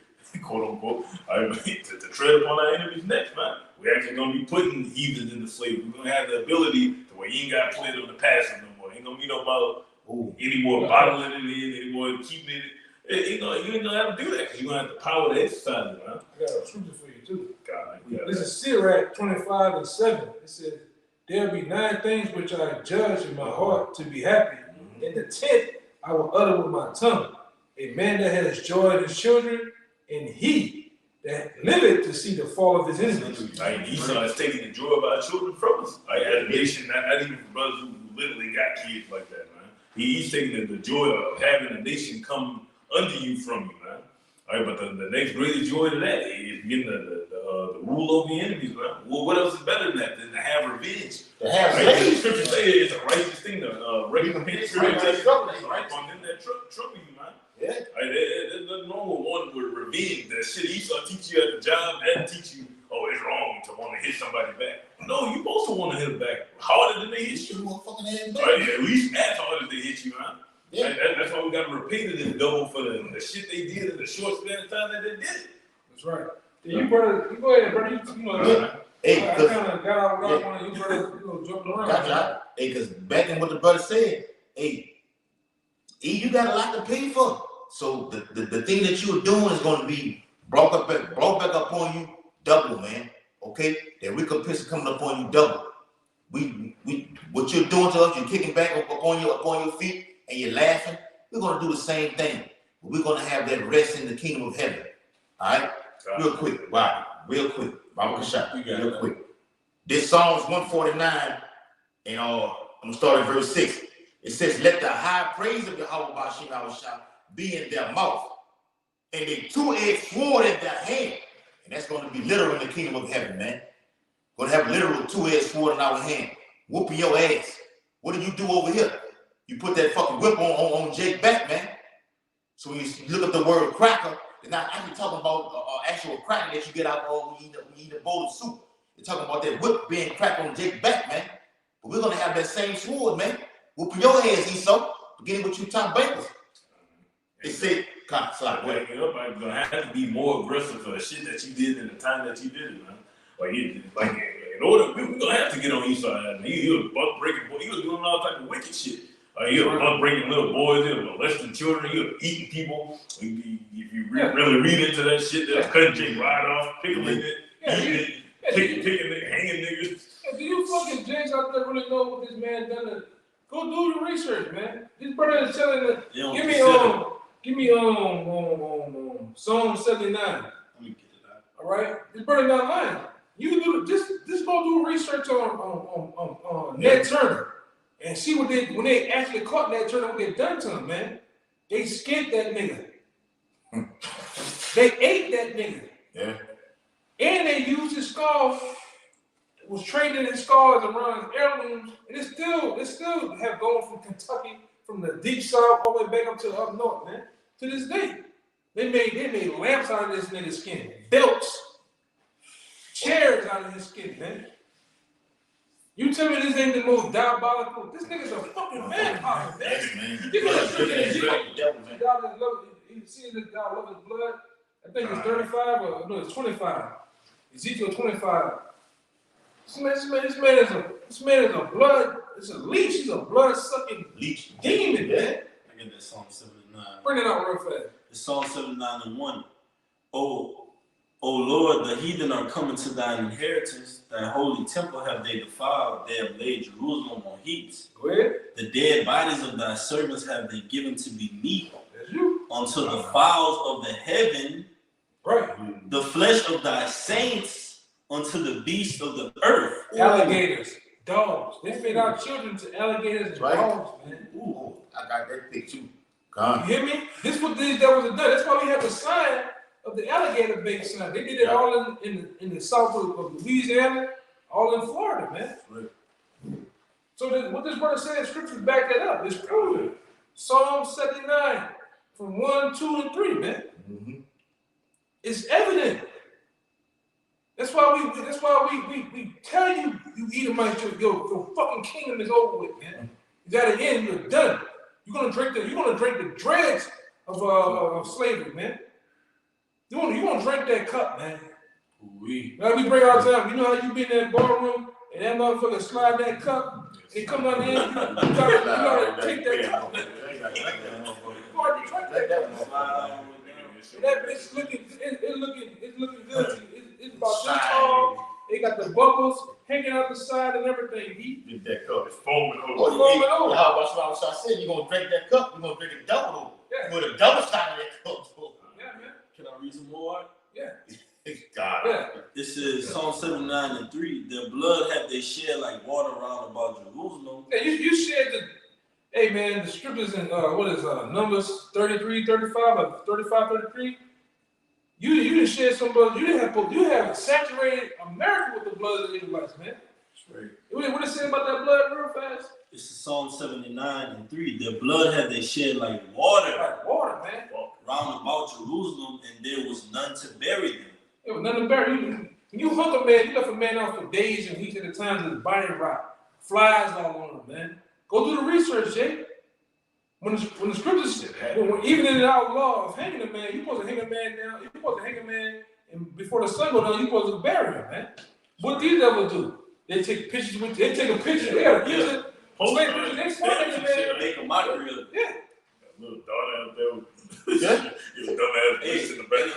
quote unquote, to tread upon our enemies' necks, man. We're actually gonna be putting heathens into slavery. We're gonna have the ability to where you ain't got to play on the passive no more. Ain't gonna be no about any more bottling it in, any more keeping it. You ain't gonna have to do that because you're gonna have the power to exercise it, man. I got a scripture for you too. God, This is Sirach 25:7. It says, "There be 9 things which I judge in my heart to be happy. And the 10th I will utter with my tongue. A man that has joy in his children, and he that liveth to see the fall of his enemies." Like Esau is taking the joy of our children from us. Like as a nation, not even for brothers who literally got kids like that, man. He's taking the joy of having a nation come under you from you, man. All right, but the next greatest joy to that is getting the rule over your enemies, man. Well, what else is better than that? Than to have revenge. To have Right? The slaves. scripture say it's a righteous thing to recompense Right, justice right. on them that trouble you, man. Yeah. Right? There's nothing wrong with wanting with revenge. That shit Esau teach you at the job, that teach you, oh, it's wrong to want to hit somebody back. No, you supposed to want to hit them back harder than they hit you. Motherfucking ass Right? At least as hard as they hit you, man. Yeah. That's why we got to repay to them double for the shit they did in the short span of time that they did it. That's right. Yeah, you go ahead, brother. You know, Hey, I cause kind of got out what I wanted. You brother, jumping around. gotcha. Hey, cause back in what the brother said, hey, you got a lot to pay for. So the thing that you're doing is going to be brought back upon you double, man. Okay, that recompense is coming upon you double. We what you're doing to us, you're kicking back upon your feet, and you're laughing. We're gonna do the same thing. We're gonna have that rest in the kingdom of heaven. All right, real quick, wow, real quick, Baba Kashak, real quick. This Psalms 149, and I'm gonna start at verse 6. It says, "Let the high praise of Yahweh Bashim Yahushua be in their mouth, and a 2-edged sword in their hand." And that's going to be literal in the kingdom of heaven, man. Going to have literal 2-edged sword in our hand, whooping your ass. What do you do over here? You put that fucking whip on Jake back, man. So when you look at the word cracker, they're not actually talking about actual cracker that you get out when you eat a bowl of soup. They're talking about that whip being cracked on Jake's back, man. But we're going to have that same sword, man. Whooping your ass, Esau. Beginning with you top bankers. They said, God, sorry, Like, you know, like, you're gonna have to be more aggressive for the shit that you did in the time that you did it, man. Like in order, we're gonna have to get on Esau. He was buck breaking, he was doing all type of wicked shit. He was buck breaking little boys, he was molesting children, he was eating people. If you really read into that shit, they're cutting Jake right off, picking it, eating it, picking it, hanging niggas. Do you fucking James out there really know what this man done. Go do the research, man. This brother is telling the. Give me Psalm 79. Let me get it out. All right, this brother not lying. You can do just go do research on Ned Turner and see what they when they actually caught Ned Turner, what they done to him, man. They skinned that nigga. They ate that nigga. Yeah. And they used his skull. Was trading his scars around heirlooms, and it still have gone from Kentucky, from the deep south all the way back up to up north, man. To this day, they made lamps out of this nigga's skin, belts, chairs out of his skin, man. You tell me this ain't the most diabolical? This nigga's a fucking vampire, man. Yes, man. You see this guy love his blood? I think it's 35 or no, it's 25. Ezekiel 25. This man is a blood, it's a leech, he's a blood-sucking Leech. demon, man. I get that Psalm 79. Bring it out real fast. It's Psalm 79 and 1. O Lord, the heathen are coming to thine inheritance. Thy holy temple have they defiled. They have laid Jerusalem on heaps. Go ahead. The dead bodies of thy servants have they given to be meat That's you. unto the fowls of the heaven. Right. The flesh of thy saints unto the beasts of the earth. Alligators, dogs. They feed our children to alligators and Right. dogs, man. Ooh, I got that pic too. You Gone. hear me? This what these devils have done. That's why we have the sign of the alligator bait sign. They did it all in the south of Louisiana, all in Florida, man. Right. So what this brother said, scriptures back that up. It's proven. Psalm 79 from 1, 2, and 3, man. Mm-hmm. It's evident. That's why we tell you, you Edomites, your fucking kingdom is over with, man. You got to end. You're done. You're gonna drink the dregs of slavery, man. You want to drink that cup, man. Now we bring our time. You know how you be in that ballroom and that motherfucker slide that cup and they come down there. You gotta take that cup. That bitch it's looking good. It's about this tall. They got the bubbles hanging out the side and everything. Get that cup. It's foaming over. It's foaming over. That's what I said. You're going to drink that cup. You're going to drink it double. Yeah. With a double side of that cup. Yeah, man. Can I read some more? Yeah. God. Yeah. This is Psalm 79 and 3. Their blood have they shed like water round about Jerusalem. Yeah, you shared the. Hey man, the scriptures in Numbers 33, 35, or 35, 33. You didn't shed some blood. You have saturated America with the blood of the Israelites, man. That's right. What it say about that blood, real fast? This is Psalm 79 and 3. Their blood have they shed like water Like water, man. round about Jerusalem, and there was none to bury them. There was nothing to bury. When you hung a man, you left a man out for days and weeks at a time, his body rot, flies all on him, man. Go do the research, Jay. When the scriptures, even in our law of hanging a man, you're supposed to hang a man down. You're supposed to hang a man, and before the sun goes down, you're supposed to bury him, man. What these devils do? They take pictures with. They take a picture. They got a picture. They smart, man. Make a mockery of it. Yeah. Little daughter out there. Yeah. You dumbass Hey, bitch in the back.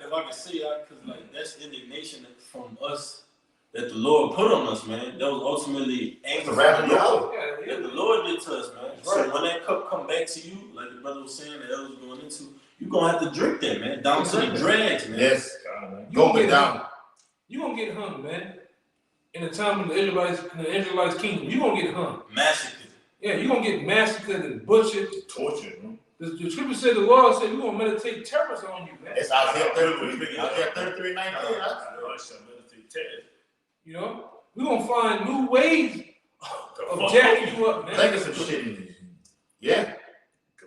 if I can say that, because like that's indignation from us that the Lord put on us, man. That was ultimately anger from Wrapping the it Lord. up. Yeah, That the Lord did to us, man. Right. So when that cup come back to you, like the brother was saying, that elder was going into, you're gonna have to drink that, man, down to the dregs, man. Yes. God, man. You gonna Go get down. hung. You gonna get hung, man. In the time of the Israelites kingdom, you gonna get hung. Massacre. Yeah, you gonna get massacred and butchered. Torture, man. The scripture said the Lord said we're gonna meditate terrors on you, man. It's Isaiah 33. Isaiah 33, 19. I shall meditate test. You know, we're gonna find new ways The of fuck jacking you up, man. Think of some shit in this. Yeah.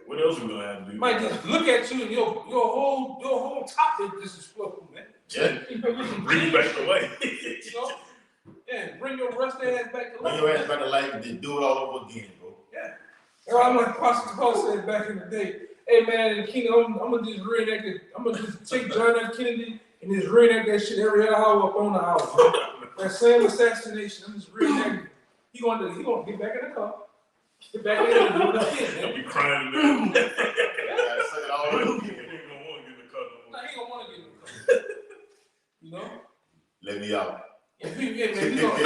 What else we gonna have to do? Might just look at you and your whole top is just explode, man. Yeah. You know, get some Bring you back away. you know? Yeah, bring your rusty ass back to When life. your ass back to life and just do it all over again, bro. Yeah. Or I'm like Pastor Paul said back in the day. Hey man, in the kingdom, I'm gonna just reenact it. I'm gonna just take John F. Kennedy and just reenact that shit every hour up on the hour. Man. That same assassination, I'm just reenacting. He gonna get back in the car. Get back in and do it again, I'll man. be crying in there. Gotta suck it all over You again. ain't gonna want to get in the car no Nah, more. he gonna wanna get in the car. You know? Let me out. Yeah, man, we gonna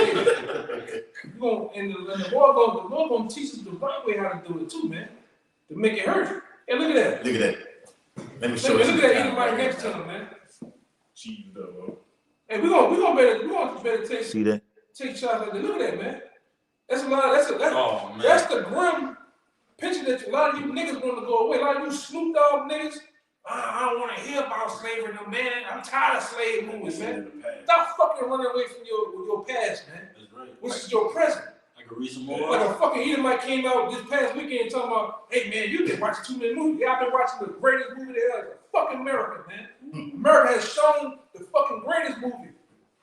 the Lord gonna teach us the right way how to do it too, man. To make it hurt. Hey, look at that. Look at that. Let me show you. Look at that Edomite next to him, man. Cheating though. Hey, we gonna better take See that? shots like that. Look at that, man. That's a lot. Oh, man. That's the grim picture that a lot of you niggas want to go away. A lot of you Snoop Dogg niggas. I don't want to hear about slavery, no man. I'm tired of slave movies, man. Stop fucking running away from your past, man. That's right. Which is your present. I can read some more. Like a fucking Edomite came out this past weekend talking about, hey man, you been watching too many movies. Yeah, I've been watching the greatest movie there is. Fucking America, man. America has shown the fucking greatest movie.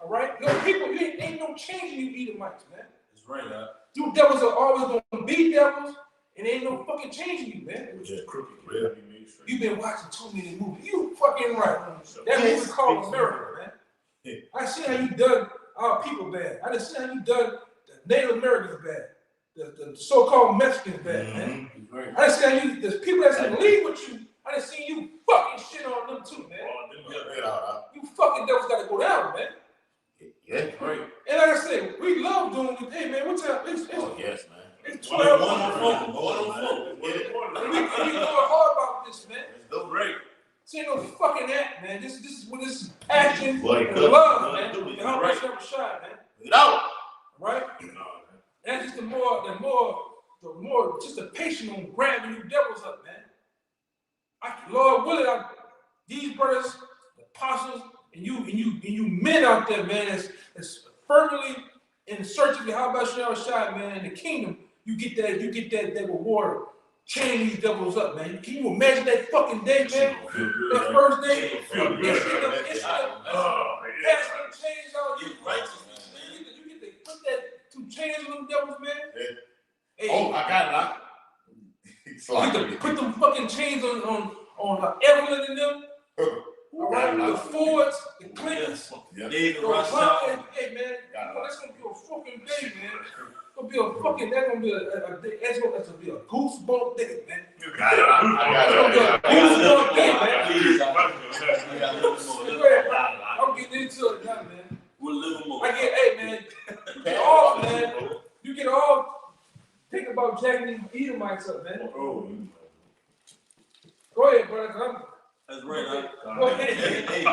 All right? Your people, you ain't no changing you Edomites, man. That's right, You devils are always gonna be devils, and ain't no fucking changing you, man. Just crooked. Yeah. You've been watching too many movies. You fucking right. That movie called America, man. I see how you done our people bad. I done see how you done the Native Americans bad. The so-called Mexicans bad, man. Right. I done see how you, there's people that's gonna leave with you. I done see you fucking shit on them too, man. You fucking devils gotta go down, man. Yeah. Right. And like I said, we love doing it. Hey man, what time? Oh, yes, man. It's 12. Yeah. We going hard about this, man. Go great. This ain't no fucking act, man. This is what this is passion Boy, and good. love, man. Good. And how Right. much ever shot, man. Get out. Right? That's just the more, just the patience on grabbing you devils up, man. Lord willing, these brothers, the apostles, and you men out there, man, that's firmly in search of the how about shot, man, in the kingdom. You get that reward. Chain these devils up, man. Can you imagine that fucking day, man? That first day, it's pass them chains out. You righteousness, man. You get to put that 2 chains on them devils, man. Yeah. Hey, Oh, I got it. you get to put them fucking chains on Evelyn and them. All right, the Fords, the Clintons, David the Rothschild. Hey, man, that's gonna be a fucking day, man. That's gonna be a goosebump day, man. I'm getting into it now, man. We'll live more. Hey, man, you get all think about jacking these Edomites up, man. Go ahead, brother. That's right, Go ahead. Hey,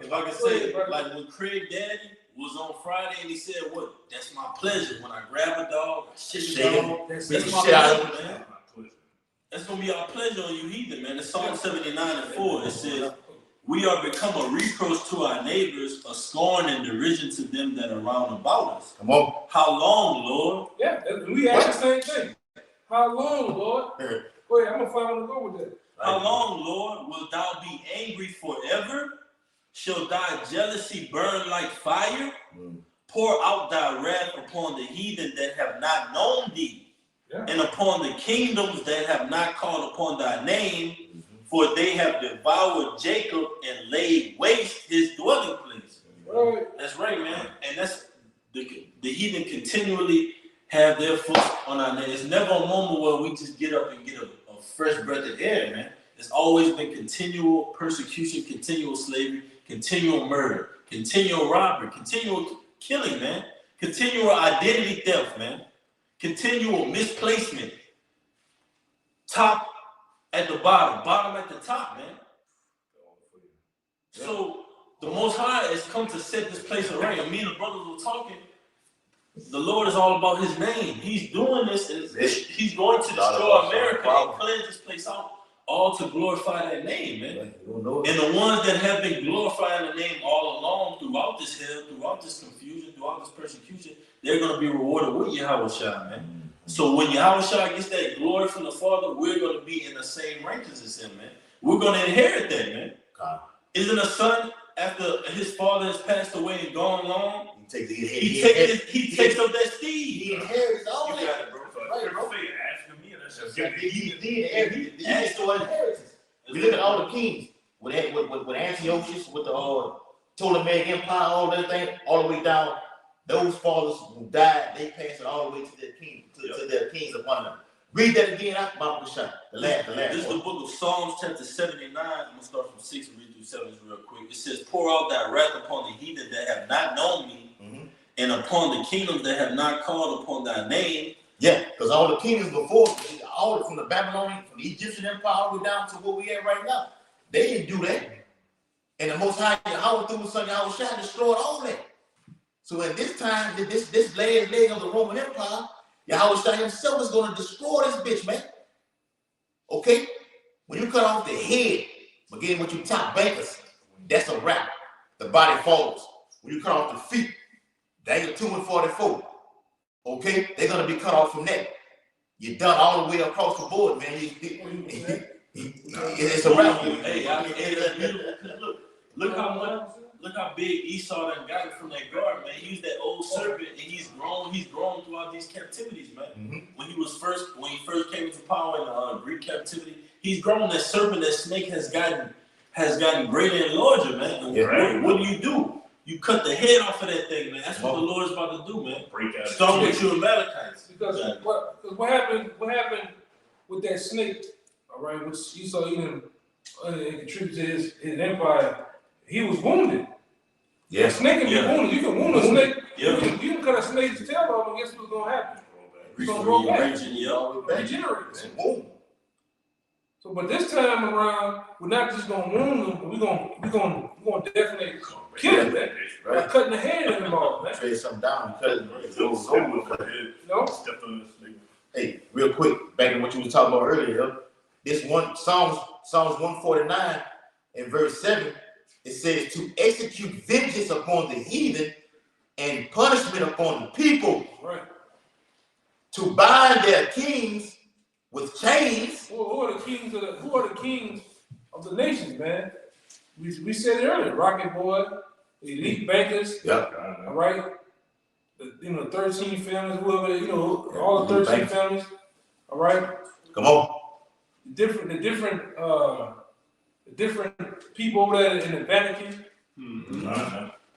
if I can say, like when Craig Daddy was on Friday and he said, "What? That's my pleasure. When I grab a dog, I shit a dog. That's my pleasure, man. That's gonna be our pleasure on you, heathen, man." It's Psalm 79:4. It says, "We are become a reproach to our neighbors, a scorn and derision to them that are round about us." Come on. How long, Lord? Yeah, we ask the same thing. How long, Lord? Go ahead, I'm gonna find one to go with that. How long, Lord, wilt thou be angry forever? Shall thy jealousy burn like fire? Pour out thy wrath upon the heathen that have not known thee, and upon the kingdoms that have not called upon thy name, for they have devoured Jacob and laid waste his dwelling place. Right. That's right, man. And that's the heathen continually have their foot on our neck. It's never a moment where we just get up and get a fresh breath of air, man. It's always been continual persecution, continual slavery, continual murder, continual robbery, continual killing, man. Continual identity theft, man. Continual misplacement. Top at the bottom, bottom at the top, man. So the Most High has come to set this place right. And me and the brothers were talking. The Lord is all about his name. He's doing this, and he's going to destroy America and cleanse this place out, all to glorify that name, man. And the ones that have been glorifying the name all along throughout this hell, throughout this confusion, throughout this persecution, they're going to be rewarded with Yahushua, man. So when Yahushua gets that glory from the Father, we're going to be in the same ranks as him, man. We're going to inherit that, man. Isn't a son, after his father has passed away and gone long, he takes up that steed. He inherits all that. You got it, bro. He asked for inheritance. We look at all the kings with Antiochus, with the Ptolemaic Empire, all that thing, all the way down. Those fathers who died, they passed it all the way to their king, to their kings upon them. Read that again out, Bible Shah. The last. This is the book of Psalms, chapter 79. I'm gonna start from 6 and read through 7 real quick. It says, "Pour out thy wrath upon the heathen that have not known me, and upon the kingdoms that have not called upon thy name. Yeah, because all the kingdoms before, all from the Babylonian, from the Egyptian Empire, all the way down to where we at right now, they didn't do that. And the Most High, Yahweh through His Son Yahweh Shai destroyed all that. So at this time, this last leg of the Roman Empire, Yahweh Shai himself is going to destroy this bitch, man. Okay? When you cut off the head, again, what you top bankers, that's a wrap. The body falls. When you cut off the feet, Daniel 2 and 44. Okay? They're going to be cut off from that. You're done all the way across the board, man. It's a wrap. Hey, that's beautiful. Look how big Esau done got it from that garden, man. He's that old serpent, and he's grown throughout these captivities, man. Mm-hmm. When he first came into power in the Greek captivity, he's grown. That serpent, that snake has gotten greater and larger, man. Yeah. What do? You cut the head off of that thing, man. That's what the Lord is about to do, man. Break out. Start with you Amalekites. Because what happened with that snake, all right, which Esau even contributed to his empire, he was wounded. Yeah. A snake can be wounded. You can wound a snake. Yeah. You can cut a snake's tail off, and guess what's going to happen? It's going to grow back. Regenerate. Boom. So, but this time around, we're not just going to wound them, but we're going to definitely kill him, man. By cutting the head of him off, man. Trade something down because You know? Stepped on this nigga. hey, real quick, back to what you was talking about earlier. This one Psalms 149 and verse 7, it says to execute vengeance upon the heathen and punishment upon the people, Right. to bind their kings with chains. Who are the kings of the nations, man? We said it earlier. Rocket Boy, the elite bankers. Yep. All right. 13 families, whoever, all the 13 families. All right. Come on. The different people over there in the Vatican,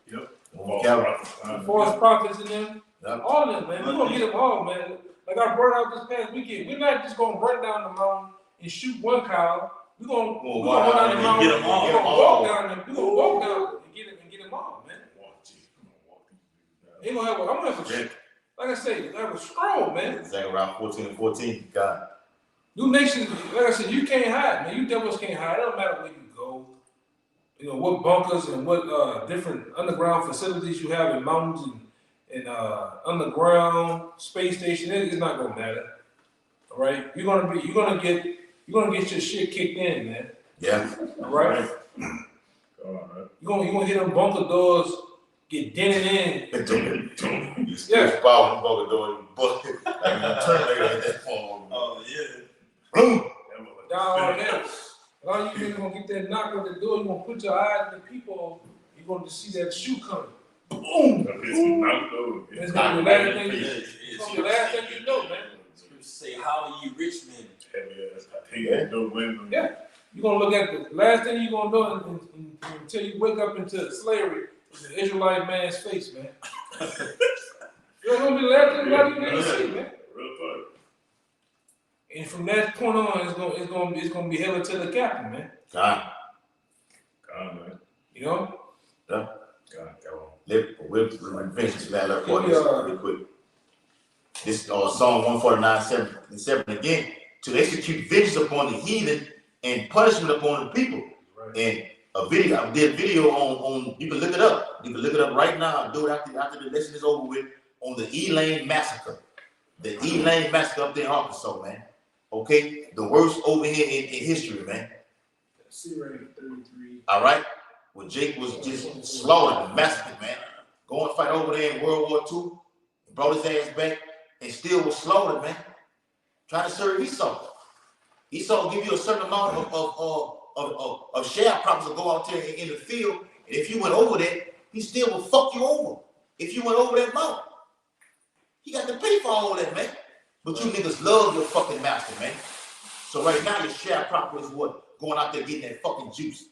Yep. the false prophets in them, Yep. all of them, man. We're gonna get them all, man. Like I brought out this past weekend. We're not just gonna run down the mountain and shoot one cow. We're gonna run down the mountain. get them all. We're gonna walk down them. We're gonna walk down and get them all, man. I'm gonna have a, like I say, have a scroll, man. Zechariah 14 and 14. God. New nations, like I said, you can't hide, man. You devils can't hide. It don't matter where you go. What bunkers and what different underground facilities you have in mountains and underground space station. It's not gonna matter. All right, you're gonna get your shit kicked in, man. Yeah. All right. You're gonna hear them bunker doors get dented in. Yeah. Power bunker door bucket. Terminator at that point. Oh yeah. Boom. Down all that. A lot of you niggas gonna get that knock on the door. You're gonna put your eyes on the people. You're gonna just see that shoe coming. Boom. It's gonna be the last thing you know, man. Scriptures say, "How are ye rich men?" Yeah. You're gonna look at the last thing you're gonna know until you wake up into slavery is the Israelite man's face, man. That's gonna be the last thing you see, man. And from that point on, it's gonna be hella to the captain, man. God. Man. You know? Yeah. We'll finish that up real quick. This Psalm 149, 7 again. To execute vengeance upon the heathen and punishment upon the people. Right. And I did a video on you can look it up. You can look it up right now. Do it after the lesson is over with on the Elaine massacre. The Elaine massacre up there in Arkansas, man. Okay? The worst over here in history, man. C-rating 33. All right? Well, Jake was just slaughtered and massacred, man. Go and fight over there in World War II, brought his ass back, and still was slaughtered, man. Trying to serve Esau. Esau will give you a certain amount of sharecroppers to go out there in the field, and if you went over there, he still will fuck you over. If you went over that mountain, he got to pay for all that, man. But you niggas love your fucking master, man. So right now, your sharecropper is what? Going out there getting that fucking juice.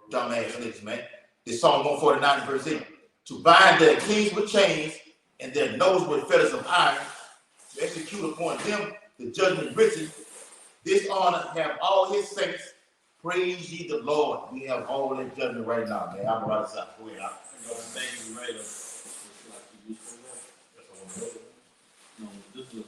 Dumbass niggas, man. This Psalm 149 verse 8. To bind their kings with chains and their nose with fetters of iron, to execute upon them the judgment written. This honor have all his saints. Praise ye the Lord. We have all that judgment right now, man. I'm right side. Go ahead. Thank you, right. No, this is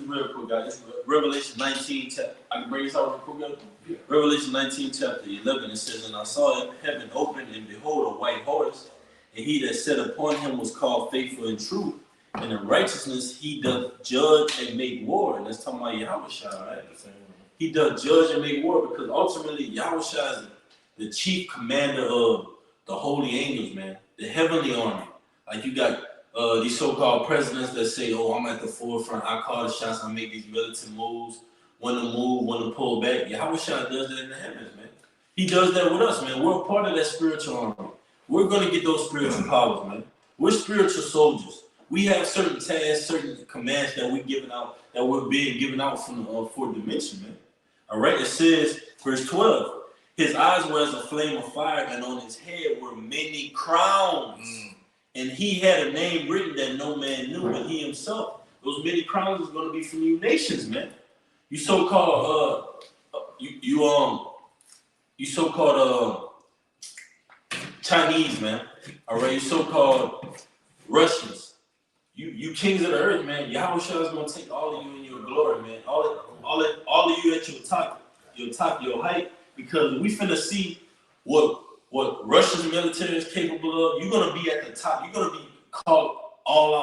real quick, guys. This is Revelation 19 chapter. I can bring this out real quick. Yeah. Revelation 19 chapter 11. It says, "And I saw heaven open, and behold, a white horse, and he that sat upon him was called Faithful and True, and in righteousness he doth judge and make war." And that's talking about Yahushua, right? He does judge and make war because ultimately Yahushua is the chief commander of the holy angels, man, the heavenly army. Like you got these so-called presidents that say, "Oh, I'm at the forefront. I call the shots. I make these militant moves. When to move, when to pull back." Yahushua does that in the heavens, man. He does that with us, man. We're a part of that spiritual army. We're gonna get those spiritual powers, man. We're spiritual soldiers. We have certain tasks, certain commands that we're giving out, that we're being given out from the fourth dimension, man. All right, it says, verse 12, "His eyes were as a flame of fire, and on his head were many crowns. And he had a name written that no man knew, but he himself." Those many crowns is going to be from you nations, man. You so-called, you so-called Chinese, man. All right, you so-called Russians. You kings of the earth, man. Yahushua is going to take all of you in your glory, man. All of you at your top, your height, because we finna see what Russia's military is capable of. You're gonna be at the top. You're gonna be called all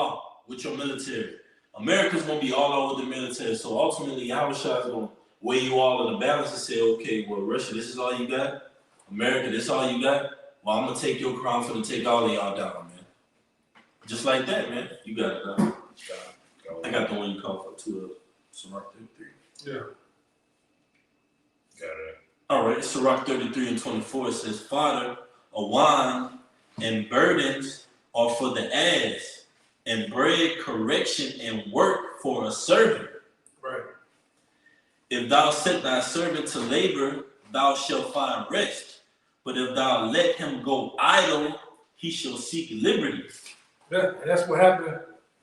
out with your military. America's gonna be all out with the military. So ultimately, Yahushua is gonna weigh you all in the balance and say, "Okay, well, Russia, this is all you got. America, this is all you got. Well, I'm gonna take your crown for to take all of y'all down, man." Just like that, man. You got it, man. I got the one you call for too. Sirach 33. Yeah. Got it. All right, Sirach 33 and 24, it says, "Father, a wine and burdens are for the ass, and bread, correction, and work for a servant. Right. If thou set thy servant to labor, thou shalt find rest. But if thou let him go idle, he shall seek liberty." And that's what happened.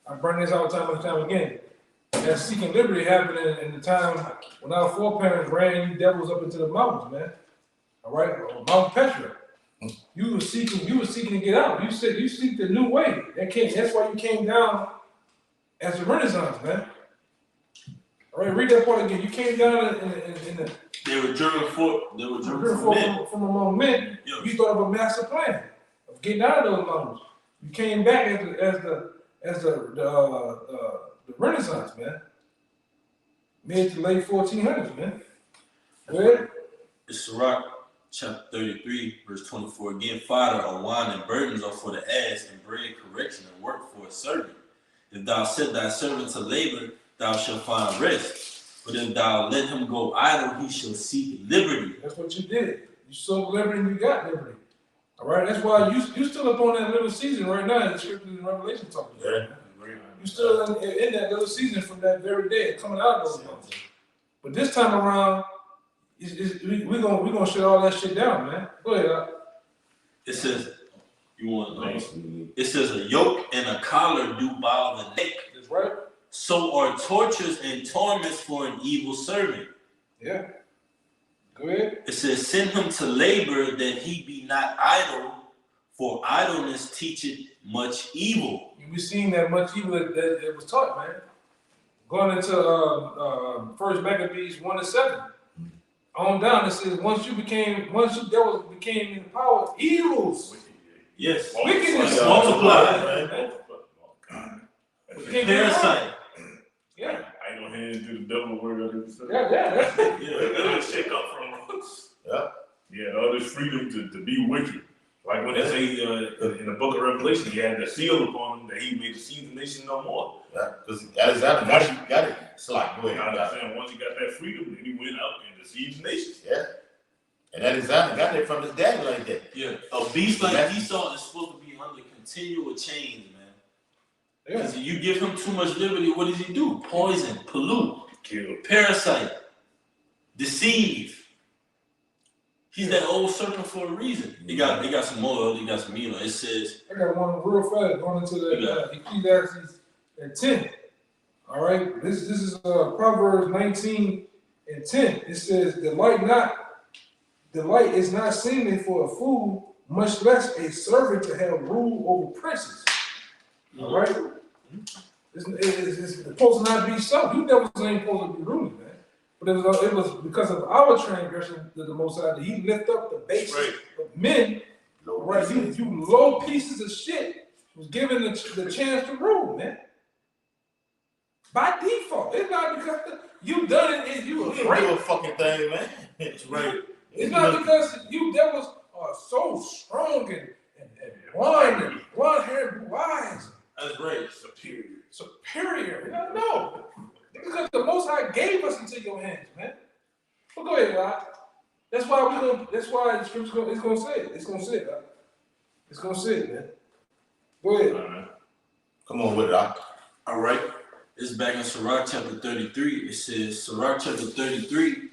I bring this all the time and time again. That seeking liberty happened in the time when our foreparents ran you devils up into the mountains, man. All right, Mount Petra. You were seeking to get out. You said you seek the new way. That's why you came down as a Renaissance, man. All right, read that part again. You came down in the. They were driven from among men. Yeah. You thought of a master plan of getting out of those mountains. You came back as the Renaissance, man. Mid to late 1400s, man. Go ahead. It's Sirach chapter 33, verse 24 again. "Father, a wine and burdens are for the ass, and bread, correction, and work for a servant. If thou set thy servant to labor, thou shalt find rest. But if thou let him go idle, he shall seek liberty." That's what you did. You sought liberty and you got liberty. All right, that's why you still up on that little season right now in the scriptures and Revelation talking about. Yeah. You still in that little season from that very day coming out of those mountains. But this time around, we're gonna shut all that shit down, man. Go ahead. It says, it says, "A yoke and a collar do bow the neck. That's right. So are tortures and torments for an evil servant." Yeah. Go ahead. It says, "Send him to labor that he be not idle, for idleness teacheth much evil." We've seen that much evil that was taught, man. Going into First Maccabees 1:7. On down, it says once you devils became in power, evils. Yes. Wickedness multiplied. Parasite. Yeah. I ain't gonna hand do the devil work of this. Yeah, that's it. Where did that shit come from? Yeah. Yeah, all this freedom to be wicked. Like when they say in the book of Revelation, he had the seal upon him that he made deceive the nation no more. Yeah, because Alexander got it. So like, go You know what I'm ahead. saying? Once he got that freedom, then he went out and deceived the nation. Yeah. And Alexander got it from his daddy like that. Yeah. A beast like Esau is supposed to be under continual chains, man. Because you give him too much liberty, what does he do? Poison, pollute, Kill. parasite, deceive. He's that old serpent for a reason. He got some more. He got some meat on. It says. I got one real fast going into the Ecclesiastes at 10. All right, this is Proverbs 19 and 10. It says, Delight is not seemly for a fool, much less a servant to have rule over princes. All right? It's supposed to not be so. You devils ain't supposed to be ruling, man. But it was because of our transgression that the Most High, He lift up the basis of men. Right? You low pieces of shit was given the chance to rule, man. By default. It's not because you done it and you don't do a fucking thing, man. That's right. It's not because you devils are so strong and blind and blonde-haired blue eyes. That's right. Superior. No. Because the Most High gave us into your hands, man. Well, go ahead, Rod. That's why the scripture is gonna say it. It's gonna say it, Rod. It's gonna say it, man. Go ahead. Come on with it, Doc. All right. It's back in Sirach chapter 33. It says, Sirach chapter 33,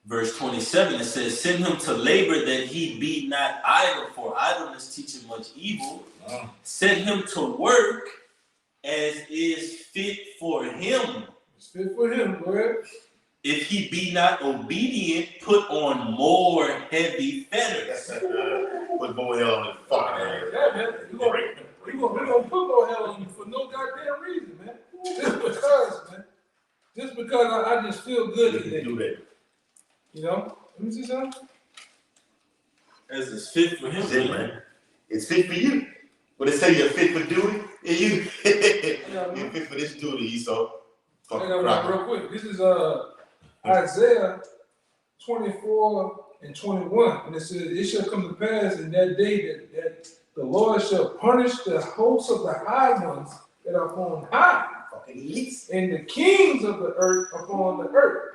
verse 27. It says, send him to labor that he be not idle, for idleness teacheth much evil. Set him to work as is fit for him. It's fit for him, go ahead. If he be not obedient, put on more heavy fetters. Put more hell on the fucking ass. Yeah, man. We gonna put no hell on you for no goddamn reason, man. Just because I just feel good today. Do that. You know? Let me see something. As is fit for him, That's it, man. It's fit for you. When they say you're fit for duty, and you're fit for this duty, Esau. I got one real quick. This is Isaiah 24 and 21. And it says, it shall come to pass in that day that the Lord shall punish the hosts of the high ones that are upon high, and the kings of the earth upon the earth.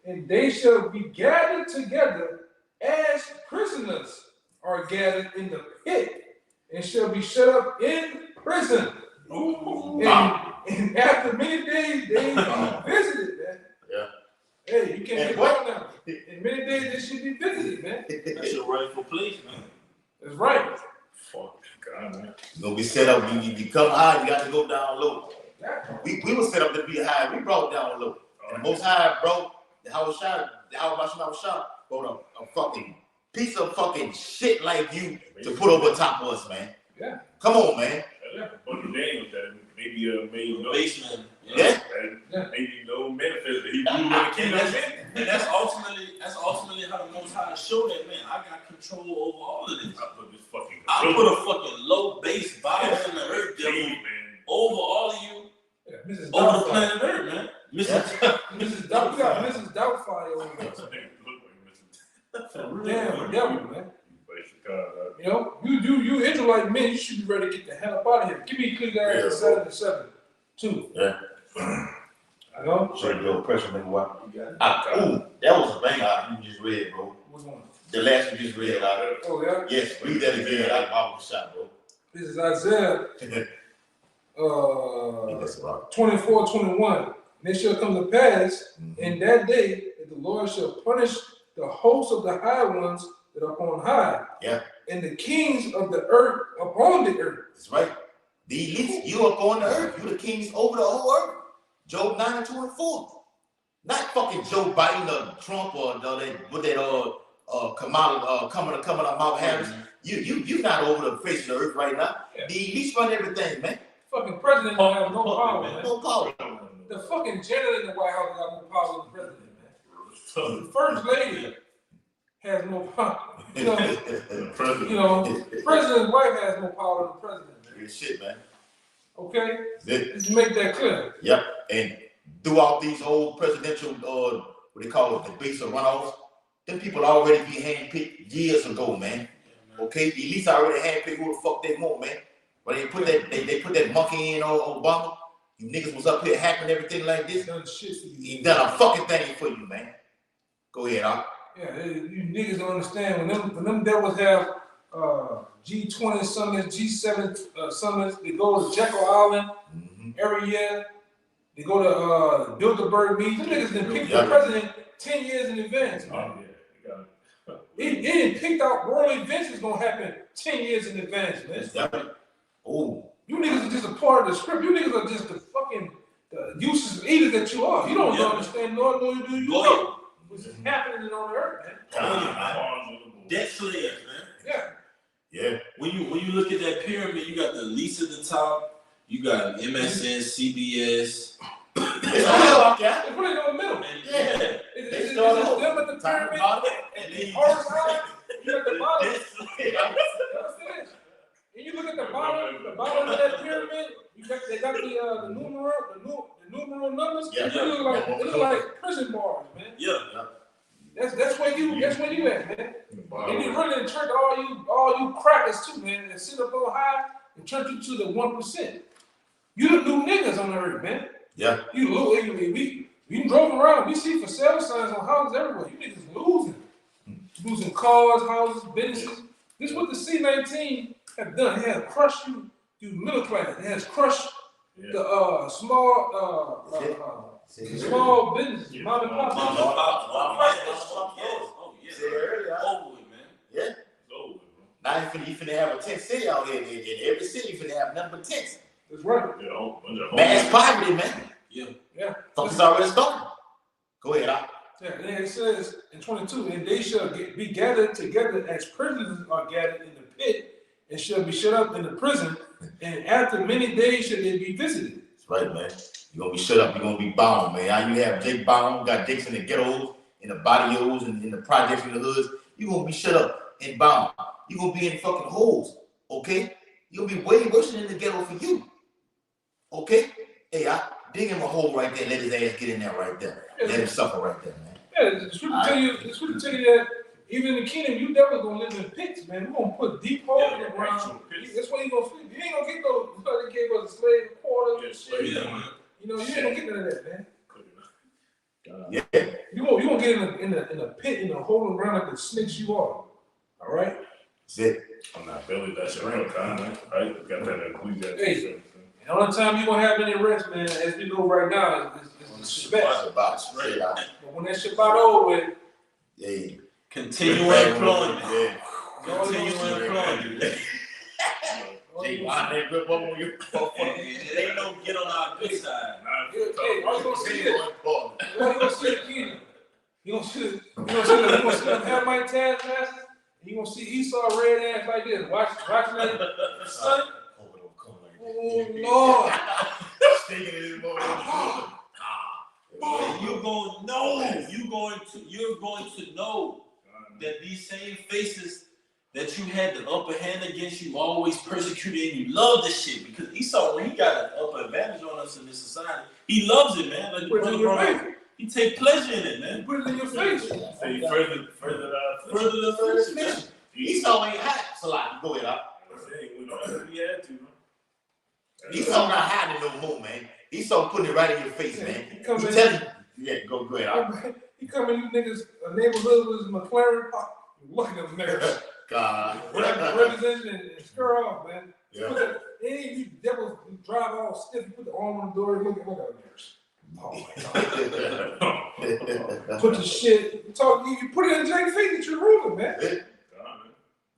And they shall be gathered together as prisoners are gathered in the pit, and shall be shut up in prison. And after many days they be visited, man. Yeah. Hey, you can't get wrong now. In many days they should be visited, man. That's your rightful place, man. That's right. Fuck God, man. You're gonna be set up. You come high, you got to go down low. We were set up to be high. We brought down low. And the Most High brought the house shot, brought a fucking piece of fucking shit like you to put over top of us, man. Yeah. Come on, man. But Daniel that maybe made no Basement. maybe no manifest that he blew in the kingdom. And that's ultimately how the Most High showed that, man, I got control over all of this. I put a fucking low base bottom in the earth, devil, over all of you, over the planet Earth, man. Mrs. Doubtfire over there. Damn, devil, man. You know, you Israelite men, you should be ready to get the hell up out of here. Give me Ecclesiastes 7:7, too. Yeah. I know. Show you your pressure, nigga. What? Ooh, that was a bang you just read, bro. Which one? The last you just read out. Oh, yeah? Yes, read that again. I was shot, bro. This is Isaiah 24:21. And it shall come to pass in that day that the Lord shall punish the hosts of the high ones that are upon high. Yeah. And the kings of the earth upon the earth. That's right. The elites, you up on the earth. You the kings over the whole earth. Job 9:24. Not fucking Joe Biden or Trump or Kamala coming to Mount Harris. You not over the face of the earth right now. Yeah. The elites run everything, man. Fucking president don't have no power, man. No power. The fucking janitor in the White House got more power than the president, man. The first lady has no power. President's wife has more power than the president, man. Good shit, man. Okay? Let's make that clear. Yep. And throughout these old presidential, what they call it, debates or runoffs, them people already be handpicked years ago, man. Okay? The elites already handpicked who the fuck they want, man. But they put that monkey in on Obama. You niggas was up here hacking everything like this. He done a fucking thing for you, man. Go ahead, Al. Yeah, you niggas don't understand. When them devils have G20 summits, G7 summits, they go to Jekyll Island every year. They go to Bilderberg meetings. Them niggas done pick the president 10 years in advance, man. They didn't pick out world events that's gonna happen 10 years in advance, man. Oh. You niggas are just a part of the script. You niggas are just the fucking useless eaters that you are. You don't understand, nor do you know what's happening on the earth, man. Debt slaves, man. Yeah. Yeah. When you look at that pyramid, you got the least at the top. You got MSN, CBS. It's all out there. They put it in the middle. Yeah. It's them at the pyramid and the horizontal. You at the bottom. And you look at the bottom of that pyramid. They got the numeral numbers. Yeah. It look like prison bars, man. Yeah. That's where you at, man. And you really turn all you crackers too, man, and sit up on high and turn you to the 1%. You the new niggas on the earth, man. Yeah. We drove around. We see for sale signs on houses everywhere. You niggas losing cars, houses, businesses. This is what the C-19 have done. It has crushed you middle class. It has crushed the small businesses, mom and pop. Yeah. Now you finna have a tent city out here. In every city, you finna have nothing but tents. That's right. Mass poverty, man. Yeah. Fuck is already started. Go ahead, Yeah, and it says in 22, and they shall be gathered together as prisoners are gathered in the pit, and shall be shut up in the prison, and after many days shall they be visited. That's right, man. You're gonna be shut up, you're gonna be bound, man. How you have Jake bound, got Jakes in the ghettos, in the barrios, and in the projects in the hoods. You're gonna be shut up and bound. You're gonna be in fucking holes, okay? You're gonna be way worse than in the ghetto for you. Okay? Hey, I dig him a hole right there, let his ass get in there right there. Let him suffer right there, man. Yeah, the scripture tell you that even in the kingdom, you definitely gonna live in pits, man. We're gonna put deep holes in the ground. That's where you gonna sleep. You ain't gonna get those, they gave us slave quarters and shit. You know, you ain't gonna get none of that, man. Yeah. You gonna get in a pit, in a hole in the ground like the snakes you are. All right? That's it. I'm not Billy, that's your real time, right? Got that included. Hey. The only time you gonna have any rest, man, as we know right now, is the Shabbat. But when that Shabbat over with, yeah. Continue employment. Yeah. Continue employment. Jay, why they rip up on your They don't get on our good side. hey, all you gonna see is, all you gonna see is Keenan. You gonna see the Hamite Taskmaster, and you gonna see Esau red ass like this, watching that son. Oh Lord! You're going to know that these same faces that you had the upper hand against, you always persecuted, and you love this shit because Esau, when he got an upper advantage on us in this society, he loves it, man. Like Put it in your face. He take pleasure in it, man. Put it in your face. Say further the mission. Esau ain't hot. So like, go ahead, we don't we had to. Esau not hiding no more, man. Esau putting it right in your face, man. He telling you. Yeah, go ahead. He come in, you niggas, a neighborhood with his McLaren. Look at them niggas. God. Representation and scare off, man. Yeah. Hey, you devils drive all stiff, you put the arm on the door, look at them niggas. Oh my God. Put the shit, you put it in Jake's face that you're ruling, man.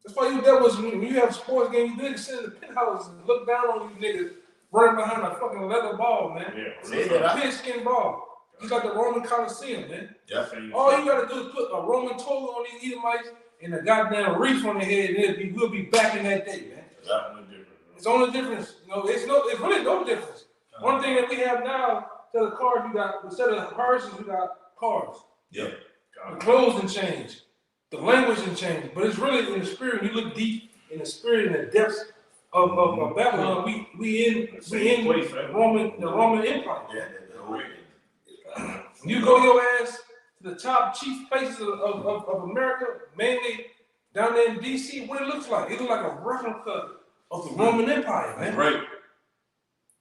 That's why you devils, when you have a sports game, you niggas sit in the penthouse and look down on you niggas running behind a fucking leather ball, man. Yeah. Pigskin ball. He's like the Roman Coliseum, man. Yeah. All you gotta do is put a Roman toga on these Edomites and a goddamn wreath on their head, and we'll be back in that day, man. It's only difference. You know, it's really no difference. One thing that we have now, instead of cars, you got, instead of horses, you got cars. Yeah. The clothes didn't change. The language didn't change. But it's really in the spirit. When you look deep in the spirit, in the depths of Babylon, we in the Roman Empire. Yeah. When you go your ass to the top chief places of America, mainly down there in DC, what it looks like? It looks like a replica of the Roman Empire, man. Right.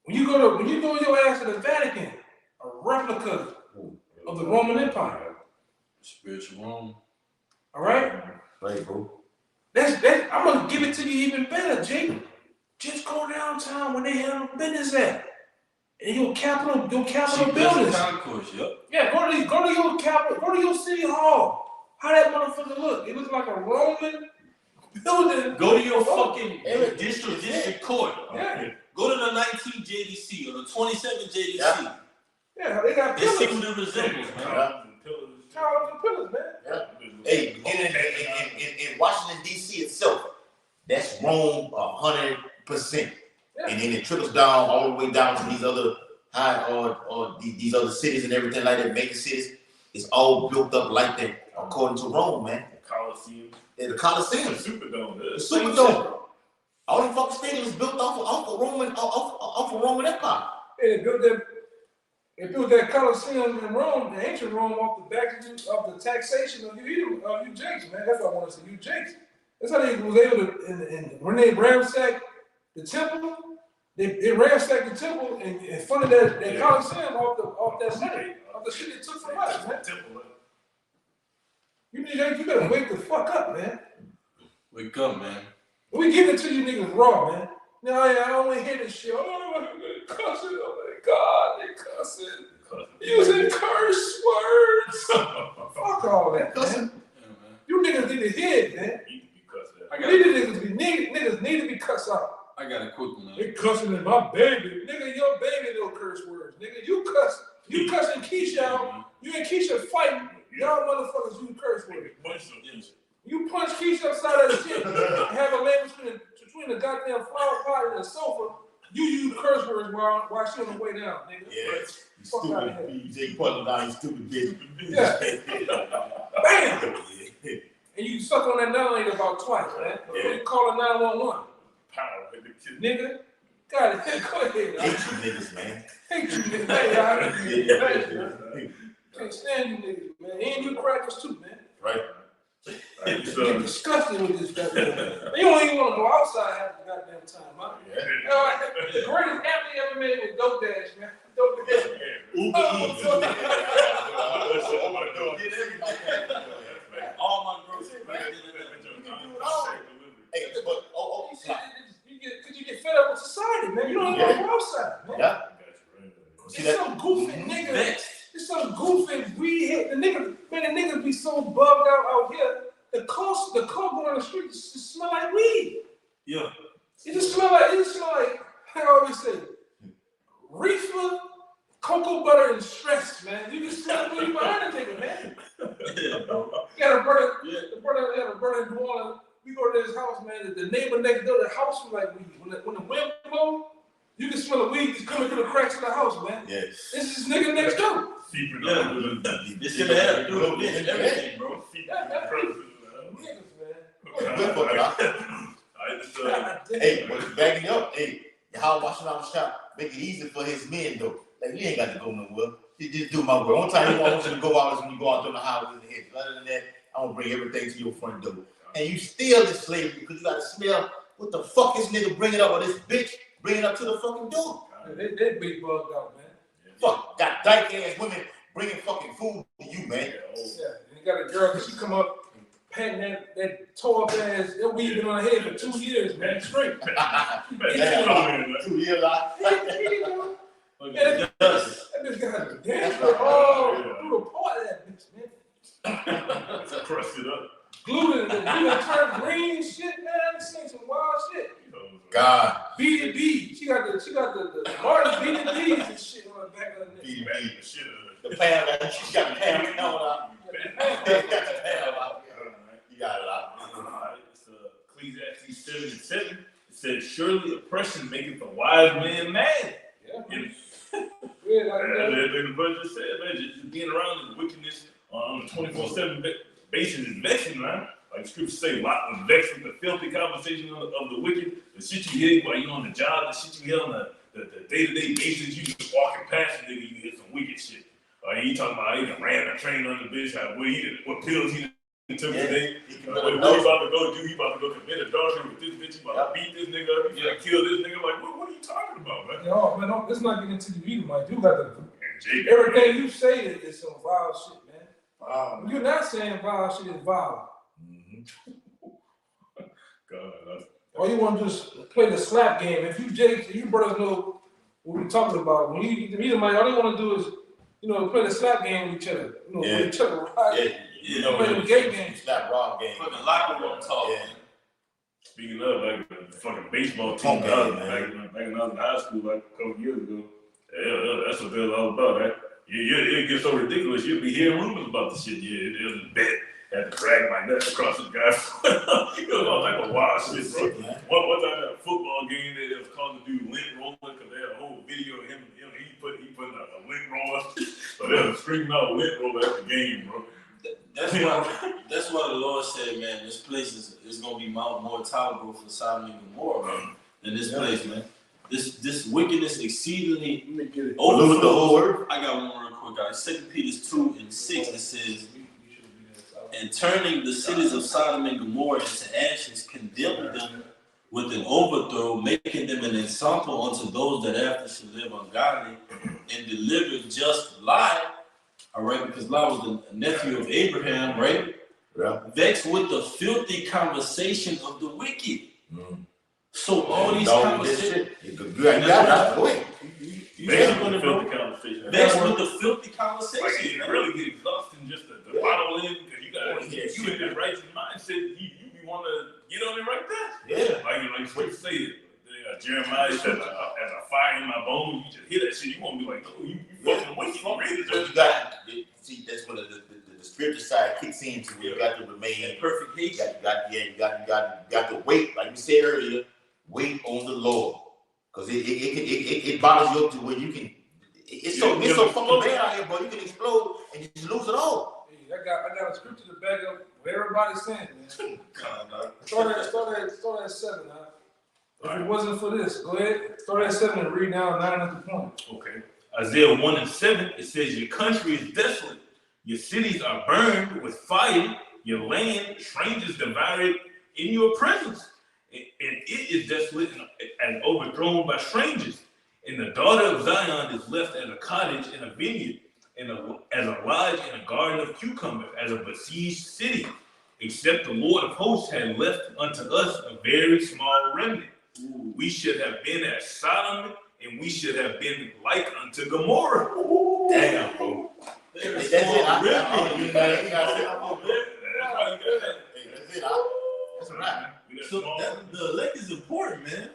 When you go your ass to the Vatican, a replica of the Roman Empire. Spiritual Rome. All right? Right, bro. That's I'm gonna give it to you even better, Jake. Just go downtown when they have business at. And your capital buildings. Concourse, yep. Yeah, go to your capital, go to your city hall. How that motherfucker look? It looks like a Roman building. Go to your fucking district court. Yeah. Go to the 19 JDC or the 27 JDC. Yeah, they got They pillars. see what it resembles, man. Towers and pillars, man. Yeah. Hey, in Washington D.C. itself, That's Rome 100%. Yeah. And then it trickles down all the way down to these other these other cities and everything like that, major cities. It's all built up like that, according to Rome, man. The Colosseum. Yeah, the Colosseum. The Superdome. The Superdome. All the fucking stadiums built off of Roman Empire. Yeah, they built that Colosseum in Rome, the ancient Rome, off the back of the taxation of you Jakes, man. That's what I want to say, you Jakes. That's how they was able to, and when they ransacked the temple, they ransacked the temple and funded that Colosseum off that money, off the shit they took from us, man. You better wake the fuck up, man. Wake up, man. We give it to you niggas raw, man. No, I don't want to hear this shit. Oh, they cussing. Oh my God, they cussing. Using curse words. Fuck all that, man. You niggas need to hear it, man. Niggas need to be cussed out. I got a quick one. They cussing in my baby. Nigga, your baby no curse words. Nigga, you cussing Keisha out. You and Keisha fighting. Y'all motherfuckers use curse words. You punch Keisha upside of the chin and have a man between the goddamn flower pot and the sofa. You use curse words while she on the way down, nigga. Yeah, you stupid. You take part down, you stupid bitch. Yeah. Bam! And you suck on that 9 about twice, man. Yeah. You call it 911. Nigga. God, go ahead. Hate you niggas, man. Hate you niggas. Hey, can't stand you niggas, man. And you crackers too, man. Right. You get disgusted with this goddamn. You don't even want to go outside half the goddamn time, huh? Yeah. You know, the greatest athlete ever made was Dope Dash, man. Dope Dash. All my groceries. Hey, but Because you get fed up with society, man. You don't even want to go outside, man. yeah. It's some goofy nigga. It's some goofy weed. The niggas be so bugged out here. The car going on the street just smell like weed. Yeah. It just smell like, I always say, reefer, cocoa butter, and stress, man. You just smell weed behind the nigga, man. You got a brother, the brother had a brother in New Orleans. We go to his house, man. The neighbor next door, the house was like weed. When the wind blows, you can smell the weed just coming through the cracks of the house, man. Yeah. This is nigga next door. This shit have to do with everything, bro. Hey, but it's backing up. Hey, y'all watching out the shop. Make it easy for his men, though. Like, you ain't got to go nowhere. You just do my work. One time you want you to go out is when you go out through the house in the head. Other than that, I'm going to bring everything to your front door. And you still in slavery because you got to smell what the fuck this nigga bringing up, or this bitch bringing up to the fucking door. They big bugged out, man. Fuck, got dyke ass women bringing fucking food to you, man. Yeah, and you got a girl, she come up, patting that tore up ass, that weed been on her head for 2 years, man, straight. Damn, 2 years out. That bitch got a dance through the part of that bitch, man. Crushed it up. Glued it, turned green and shit, man. I've seen some wild shit. God. BDB. She got the Martin BDBs and shit on the back of the neck. The pan, she got the pan out. You got it out. It's Ecclesiastes 7:7. It says, surely oppression maketh a wise man mad. Yeah. And The verse just said, man, just being around the wickedness on a 24/7 basis is vexing, man. Like scripture say, lot was vexed with the filthy conversation of the wicked, the shit you hear while you're on the job, the shit you hear on the day-to-day basis, you just walking past the nigga, you hear some wicked shit. He talking about he done ran a train on the bitch, what pills he took today, what he about to go do, he about to go commit adultery with this bitch, he about to beat this nigga up, he gonna kill this nigga. Like, what are you talking about, man? Yo, man, let's not get into the either, man. You got to, everything you say is some vile shit, man. Wow. You're not saying vile shit is vile. God, All you want to do is play the slap game. If you brothers know what we're talking about, when you meet somebody, all they want to do is, play the slap game with each other. With each other, right? Yeah. Play the gay game. Slap raw game. Fucking locker room talk. Yeah. Speaking of, like, the fucking baseball team, back when I was in high school, like, a couple years ago, yeah, that's what they're all about, right? It gets so ridiculous, you'll be hearing rumors about the shit. Yeah, it was bet. Had to drag my nuts across the guy's foot. It was all type of wild shit, bro. One time at a football game, they was calling the dude lint roller because they had a whole video of him. He put a lint roller, so they was screaming out lint roller at the game, bro. That's why the Lord said, man, this place is gonna be more tolerable for Sodom and Gomorrah, man, than this place, man. This wickedness exceedingly Overflow the whole word. I got one real quick, guys. 2 Peter 2:6, it says, and turning the cities of Sodom and Gomorrah into ashes, condemned them with an overthrow, making them an example unto those that after should live ungodly, and delivered just Lot, all right, because Lot was the nephew of Abraham, right? Yeah. Vexed with the filthy conversation of the wicked. Mm. So all these conversations. You got go ahead. Vexed with the filthy conversation. Vexed with the filthy conversation. Like, you really get exhausted just to bottle in because you in the righteous mindset. You want to get on it right there. Yeah. Like what you say, Jeremiah said, as a fire in my bones, you just hear that shit. You won't be like, oh, you fucking wicked. You got see that's when the spiritual side kicks in to where you got to remain Perfect hate. You got to wait, like we said earlier, wait on the Lord. Because it bothers you up to where you can it's so fucking bad out here, bro. You can explode and you just lose it all. Hey, I got a scripture to back up what everybody's saying, man. Start at 7, huh? If it wasn't for this, go ahead. Start at 7 and read down 9 at the point. Okay. Isaiah 1:7, it says, your country is desolate. Your cities are burned with fire. Your land, strangers devour it in your presence. And it is desolate and overthrown by strangers. And the daughter of Zion is left as a cottage in a vineyard, and as a lodge in a garden of cucumbers, as a besieged city. Except the Lord of hosts had left unto us a very small remnant. We should have been as Sodom, and we should have been like unto Gomorrah. Damn, bro. That's it. That's right. So the elect is important, man.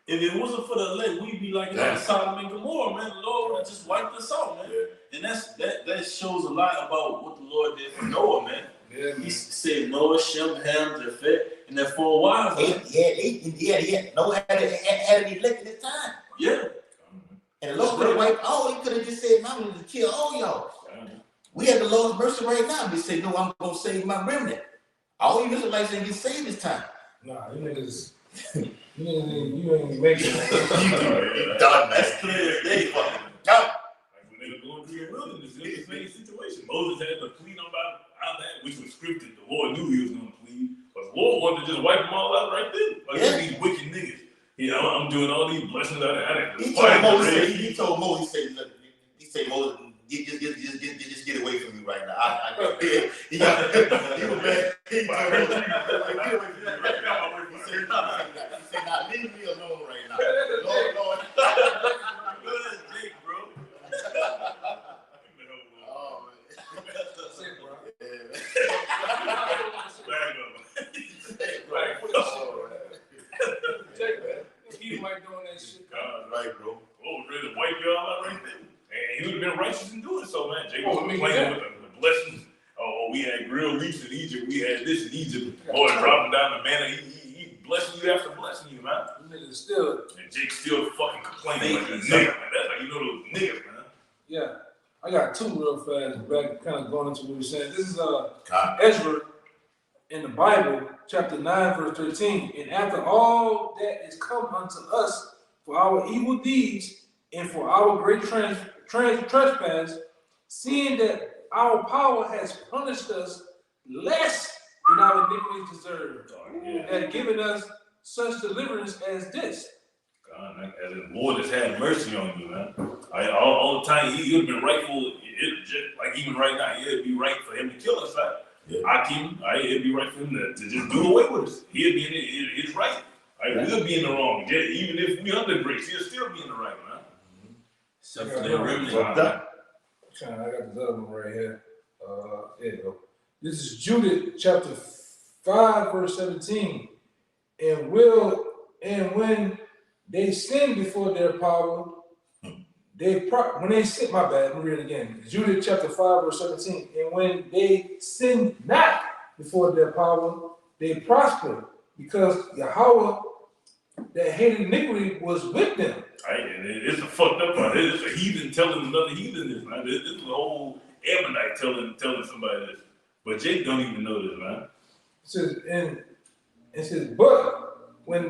If it wasn't for the elect, we'd be like Sodom and Gomorrah, man. The Lord would have just wiped us out, man. And that shows a lot about what the Lord did for Noah, man. Yeah, He saved Noah, Shem, Ham, Japheth, and their 4 wives. Yeah. Noah had an elect at this time. Yeah. And the Lord could have wiped all. He could have just said, I'm going to kill all y'all. We have the Lord's mercy right now. We say, no, I'm going to save my remnant. All you Israelites ain't get saved this time. Nah, you niggas, you ain't making You done, man. That's clear as day, fucking done. Like when they were going through the wilderness, it was the same situation. Moses had to plead on out that, which was scripted. The Lord knew he was going to plead, but the Lord wanted to just wipe them all out right then. Like these wicked niggas. You know, I'm doing all these blessings out of it. He told Moses, he said, Moses, just get away from me right now. He was mad. He told Moses, get away from me right now. He said, nah, leave me alone right now. Lord. Good Jake, bro. Oh, man. That's it, bro. He might doing that shit. Right, bro. Oh, ready to wipe y'all out right there. And he would have been righteous in doing so, man. Jacob was Oh, I mean, complaining yeah. with the blessings. Oh, we had grilled leaves in Egypt. We had this in Egypt. Boy, dropping down the manna. He blessing you after blessing you, man. You niggas still. And Jake still fucking complaining like a nigga, man. That's how you know those niggas, man. Yeah. I got 2 real fast back, kind of going into what you're saying. This is Ezra in the Bible, chapter 9, verse 13. And after all that is come unto us for our evil deeds and for our great trespass, seeing that our power has punished us less than our iniquities deserve, and given us such deliverance as this. God, man, as the Lord has had mercy on you, man. All the time, he would have been rightful, like even right now, it'd be right for him to kill us. It'd be right for him to just do away with us. He'd be in it's right. We'll be in the wrong. Even if we under grace, he'll still be in the right, man. Except for their remnant. I got this other one right here. There you go. This is Judith chapter 5, verse 17. And when they sin before their power, when they sinned, my bad, let me read it again. Judah chapter 5, verse 17. And when they sinned not before their power, they prospered, because Yahweh that hated iniquity was with them. Right, and it's a fucked up part. It's a heathen telling another heathen this, man. This is a whole Ammonite telling somebody this. But Jake don't even know this, man. It says, but when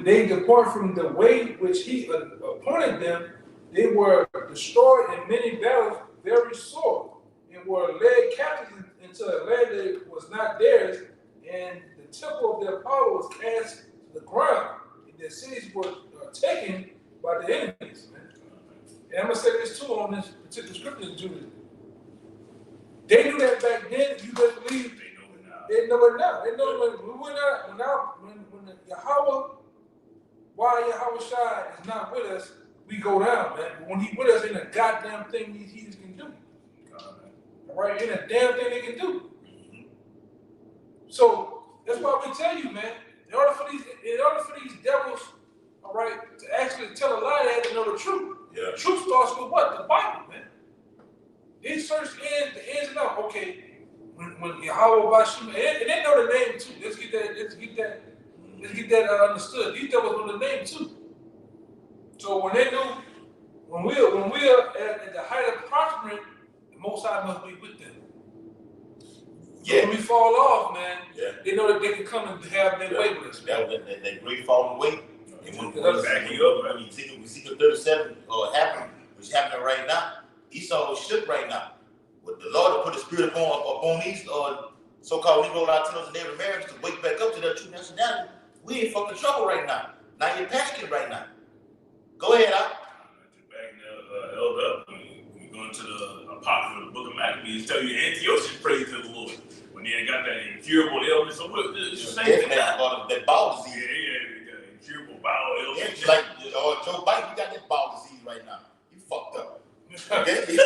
they depart from the way which he appointed them, they were destroyed in many battles, very sore, and were led captive into a land that was not theirs, and the temple of their power was cast to the ground, and their cities were taken by the enemies. Man. And I'm gonna say this too on this particular scripture in Judah. They knew that back then. You better believe They know it now. they know it now. They know when the Yahweh, why Yahweh Shai is not with us, we go down, man. But when he with us, ain't a goddamn thing these heathens can do. All right, ain't a damn thing they can do. So that's why we tell you, man. In order for these devils, all right, to actually tell a lie, they have to know the truth. Yeah. The truth starts with what? The Bible, man. They search the ins and outs. Okay, when Yahweh Bashim, and they know the name too. Let's get that understood. These devils know the name too. So when we're at the height of prospering, the Most High must be with them. Yeah. When we fall off, man, Yeah. they know that they can come and have their way with us. Man. That great falling away. And when Backing up, I mean, Ezekiel 37 happened, which is happening right now. Esau is shook right now. With the Lord to put the spirit upon these so-called Negro Latinos and their Americans to wake back up to their true nationality. We in fucking trouble right now. Now you're passionate right now. Go ahead, Al. Backing the elder up. We go into the apocryphal, the book of Maccabees, tell you Antiochus prayed to the Lord when he ain't got that incurable illness. So what? It's the same thing now. That bowel disease. Yeah, incurable bowel illness. Yeah, like Joe Biden, you got that bowel disease right now. You fucked up. Okay?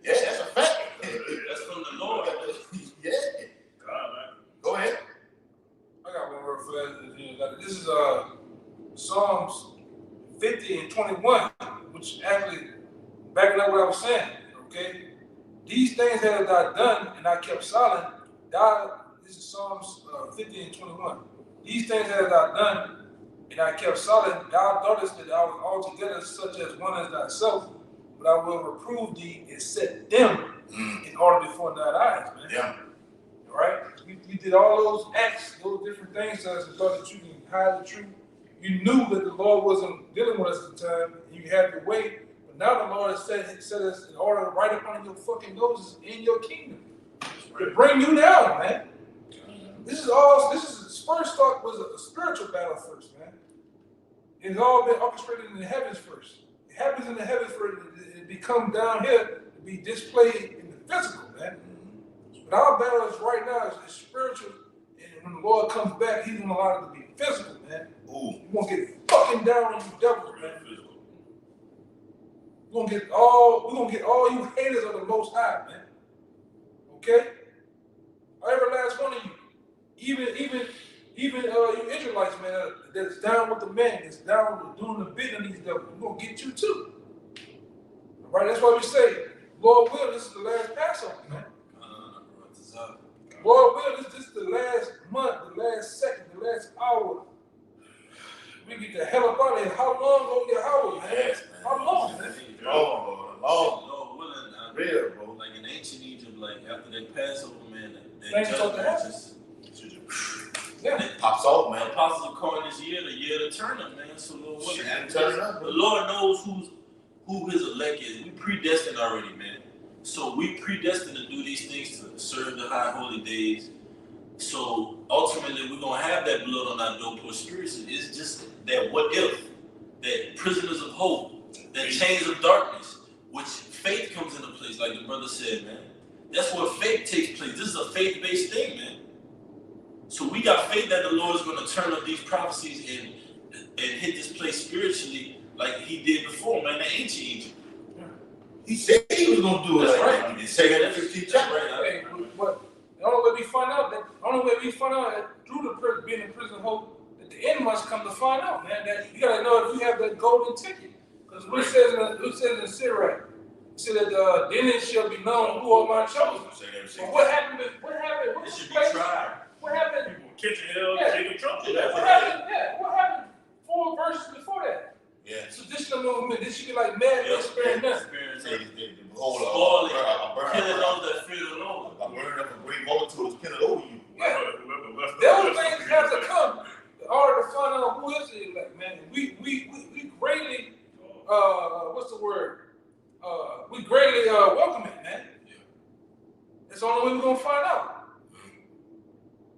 Yeah, that's a fact. That's from the Lord. Yeah. God, man. Go ahead. I got one word for that. This is Psalms 50 and 21, which actually backing up what I was saying. Okay, these things have I done and I kept silent. This is Psalms 50 and 21. These things have I done and I kept silent. Thou thoughtest that I was altogether such as one as thyself, but I will reprove thee and set them in order before thine eyes, man. Yeah. All right? You did all those acts, those different things to us and thought that you can hide the truth. You knew that the Lord wasn't dealing with us at the time, and you had to wait. But now the Lord has set us in order right up under your fucking noses in your kingdom. To bring you down, man. This first thought was a spiritual battle first, man. It's all been orchestrated in the heavens first. It happens in the heavens first, it become down here to be displayed in the physical, man. But our battle is right now is spiritual, and when the Lord comes back, He's gonna allow it to be physical, man. Ooh. You're gonna get fucking down on you devils, man. We're gonna get all you haters of the Most High, man. Okay? Every last one of you. Even you Israelites, man, that's down with the man, that's down with doing the bidding of these devils. We're gonna get you too. All right, that's why we say, Lord will, this is the last Passover, man. Lord will, this is the last month, the last second, the last hour. We get the hell up out of here. How long go your hour, man? Yes, man. How long, man? Long. Lord willing, Real, bro. like in ancient Egypt, like after they Passover, man, they Things start to happen. Yeah. Pops off, man. Apostles are calling this year the year to turn up, man. So Lord willing, Shit, turn up, the bro. Lord knows who His elect is. We predestined already, man. So we predestined to do these things to serve the high holy days. So ultimately, we're gonna have that blood on our doorpost spiritually. It's just that what if, that prisoners of hope, that chains of darkness, which faith comes into place, like the brother said, man. That's where faith takes place. This is a faith-based thing, man. So we got faith that the Lord is gonna turn up these prophecies and hit this place spiritually, like He did before, man. The ancient Egypt. He said he was gonna do it. That's Like right. He said that 15 chapter. Hey, but the only way we find out that through the being in prison hope, that the end must come to find out, man. That you gotta know if you have that golden ticket. That's what it says in the Sirach. It said that then it shall be known who are my chosen. But what happened? It should be tried. What happened? People catching hell, Yeah. shaking Trump. What happened? Yeah, what happened 4 verses before that? Yeah. Traditional movement. This should be like mad Yep. sparing nothing. Hold Spoil on. it. Killing those that fear the Lord. I'm burning up a great multitude is killing over you. Yeah. Those things have to come in order to find out who is the elect, man. We greatly what's the word? We greatly welcome it, man. Yeah. That's the only way we're gonna find out.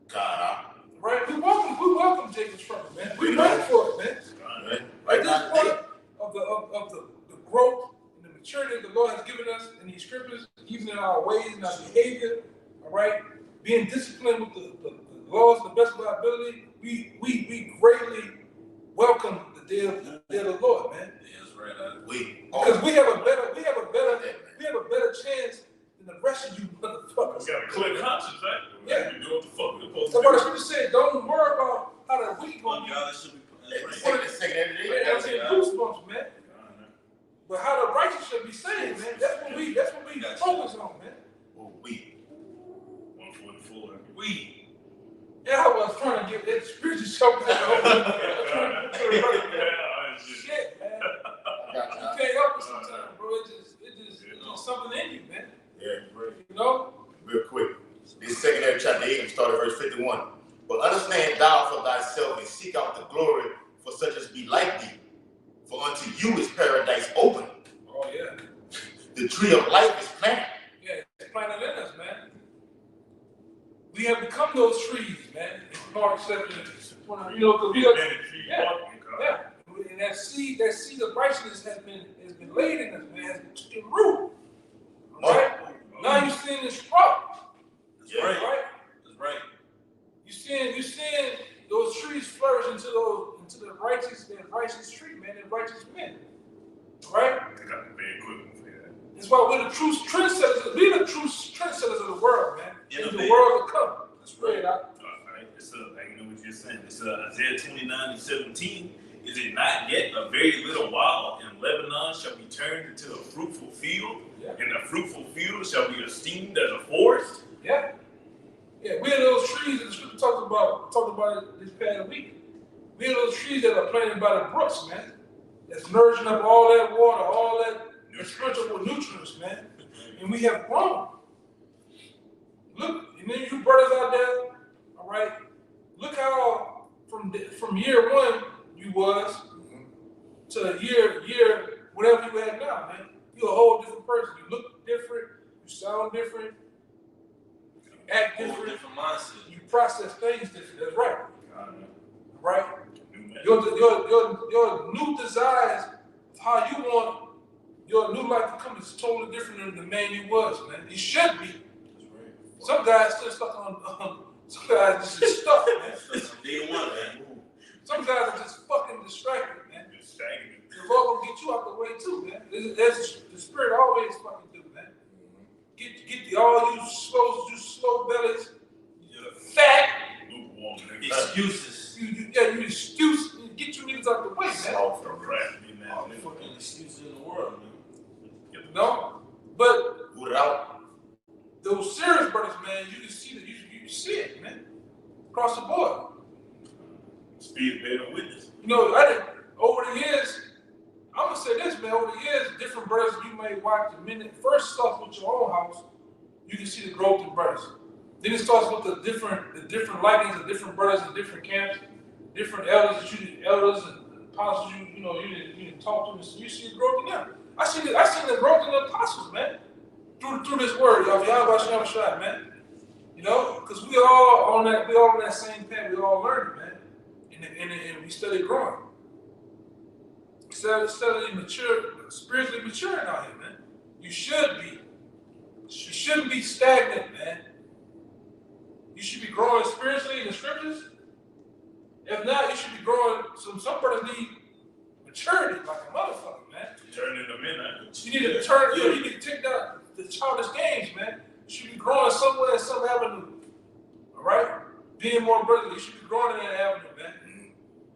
God, Right? We welcome Jacob's trouble, man. We ready for it, man. At this point of the growth and the maturity that the Lord has given us in these scriptures, even in our ways and our behavior, all right, being disciplined with the laws to the best of our ability, we greatly welcome the day of the Lord, man. Yeah, that's right. Because we have a better chance than the rest of you motherfuckers. We got a clear conscience, right? Yeah. We do what the fuck we're supposed So to what the do. scripture said, don't worry about how the week Well, gonna be. God, it should be. That's Second, right. second every day. Man, that's in goosebumps, man. But how the righteous should be saved, man. That's what we focus on, man. Oh, we. 144. We. Yeah, I was trying to get that spiritual something. Shit, man. You can't help it sometimes, bro. It's just something in you, man. Yeah, great. You know? Real quick. This secondary chapter 8, and start at verse 51. But understand thou for thyself and seek out the glory for such as be like thee. For unto you is paradise open. Oh, yeah. The tree of life is planted. Yeah, it's planted in us, man. We have become those trees, man. Mark 7, you know, because we got, yeah. And that seed of righteousness has been laid in us, man. Has taken root. All right? Now you're seeing this sprout. That's right. Right? That's right. You're seeing those trees flourish into the righteous tree, man, and righteous men. All right? They got the bad equipment for that. That's why we're the true trendsetters. We're the true trendsetters of the world, man. In the Innovative. world to come. That's right. Alright, it's like you know what you're saying. It's Isaiah 29:17. Is it not yet a very little while, and Lebanon shall be turned into a fruitful field, Yeah. and the fruitful field shall be esteemed as a forest? Yeah. Yeah, we're those trees that the scripture talked about it this past week. We're those trees that are planted by the brooks, man. That's nourishing up all that water, all that spiritual nutrients, man. And we have grown. Look, and then you brothers out there, all right, look how from year one you was to year whatever you have now, man. You're a whole different person. You look different, you sound different, you act Whole different, different mindset. you process things different. That's right. Right? New man. Your new desires of how you want your new life to come is totally different than the man you was, man. You should be. That's right. Some guys still stuck on some guys just stuck, man. That's from day one, man. Some guys are just fucking distracted, man. Just stagnant. The Lord will get you out the way too, man. That's the spirit always fucking do, man. Get all you slow bellies, you fat, Lukewarm. Excuses. you excuse, get you niggas out the way, man. Soft or crafty, All man. the fucking excuses in the world, man. You know? But Root it out. those serious brothers, man, you can see that you can see it, man. Across the board. Speed better witness. You know, over the years, I'm gonna say this, man, over the years, different brothers you may watch the minute first starts with your own house, you can see the growth in brothers. Then it starts with the different likings of different brothers in different camps, different elders and apostles you didn't talk to them, so you see the growth in them. I seen the growth in the apostles, man. Through this word, y'all, man. You know, because we all on that same path, we all learning, man. And we steadily growing. Steadily mature, spiritually maturing out here, man. You should be. You shouldn't be stagnant, man. You should be growing spiritually in the scriptures. If not, you should be growing. Some brothers need maturity like a motherfucker, man. Turning them in, man. You need to turn. You need to take down the childish games, man. You should be growing somewhere in some avenue. All right, being more brotherly. You should be growing in that avenue, man.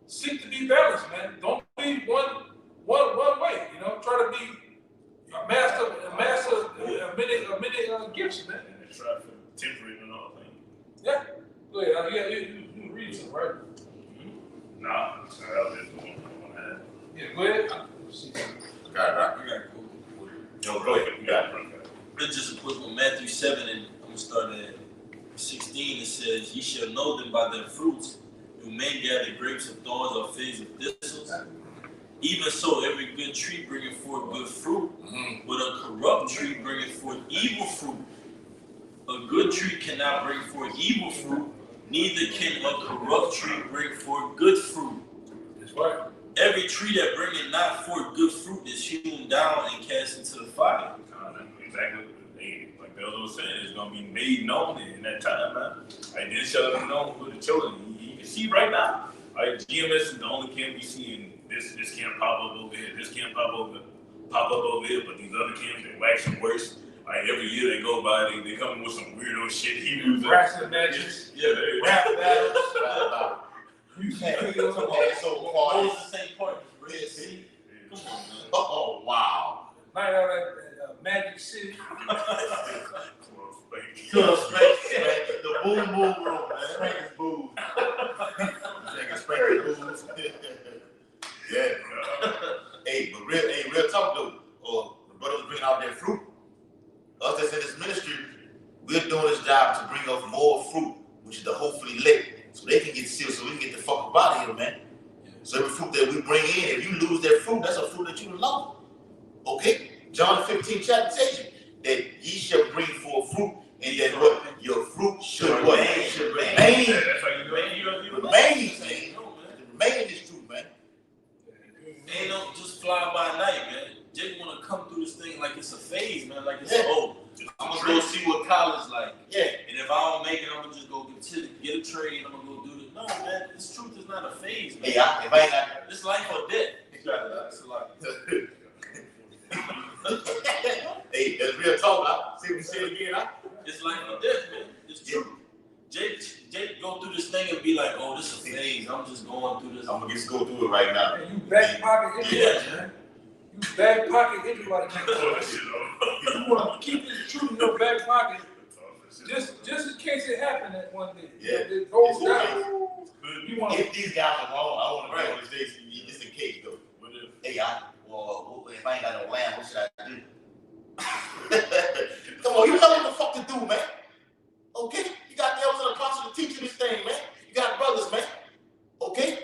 Seek to be balanced, man. Don't be one way. You them by their fruits. You may gather grapes of thorns or figs of thistles. Even so, every good tree bringeth forth good fruit, but a corrupt tree bringeth forth evil fruit. A good tree cannot bring forth evil fruit, neither can a corrupt tree bring forth good fruit. That's right. Every tree that bringeth not forth good fruit is hewn down and cast into the fire. Exactly. Like the other was saying, it's gonna be made known in that time, man. Like this shall be known for the children. You can see right now. Like GMS is the only camp you see in this camp pop up over here, this camp pop up over here, but these other camps they're waxing worse. Like every year they go by, they come with some weirdo shit. Hebrews, Wrestling matches, yeah, they rap battles. You can't come on, so quiet. Moses St. Part Red Sea. Come on, man. Oh, wow. Might have that Magic City. The boom boom room, man. Spanking booze. Spanking booze. Yeah. Hey, but real talk though. The brothers bringing out their fruit. Us that's in this ministry, we're doing this job to bring up more fruit, which is the hopefully lit, so they can get sealed, so we can get the fuck up out of here, man. So every fruit that we bring in, if you lose that fruit, that's a fruit that you lost. Okay? John 15 chapter tells you that ye shall bring forth fruit, and that what? Your fruit should what? Should remain. That's how you Remain, man. Remain is true, man. Ain't no just fly by night, man. Jake wanna come through this thing like it's a phase, man. Like it's I'm gonna go see what college like. Yeah. And if I don't make it, I'm gonna just go get a trade and I'm gonna go do this. No, man, this truth is not a phase, man. Hey, if I ain't got It's life or death. That's a lot. hey, that's real talk, huh? See what you said again, huh? It's life or death, man. It's true. Jake go through this thing and be like, oh, this is a phase. I'm just going through this. I'm gonna just go through it right now. Man, you back pocket Israelite, man. You back pocket Israelite, man. You want to keep this truth in your back pocket, just in case it happened that one day. Yeah. It goes down. You want If these guys are wrong, I want to know this day, just in case, though. Hey, if I ain't got no lamb, what should I do? Come on, you know what the fuck to do, man. Okay? You got the elders and apostles teaching this thing, man. You got brothers, man. Okay?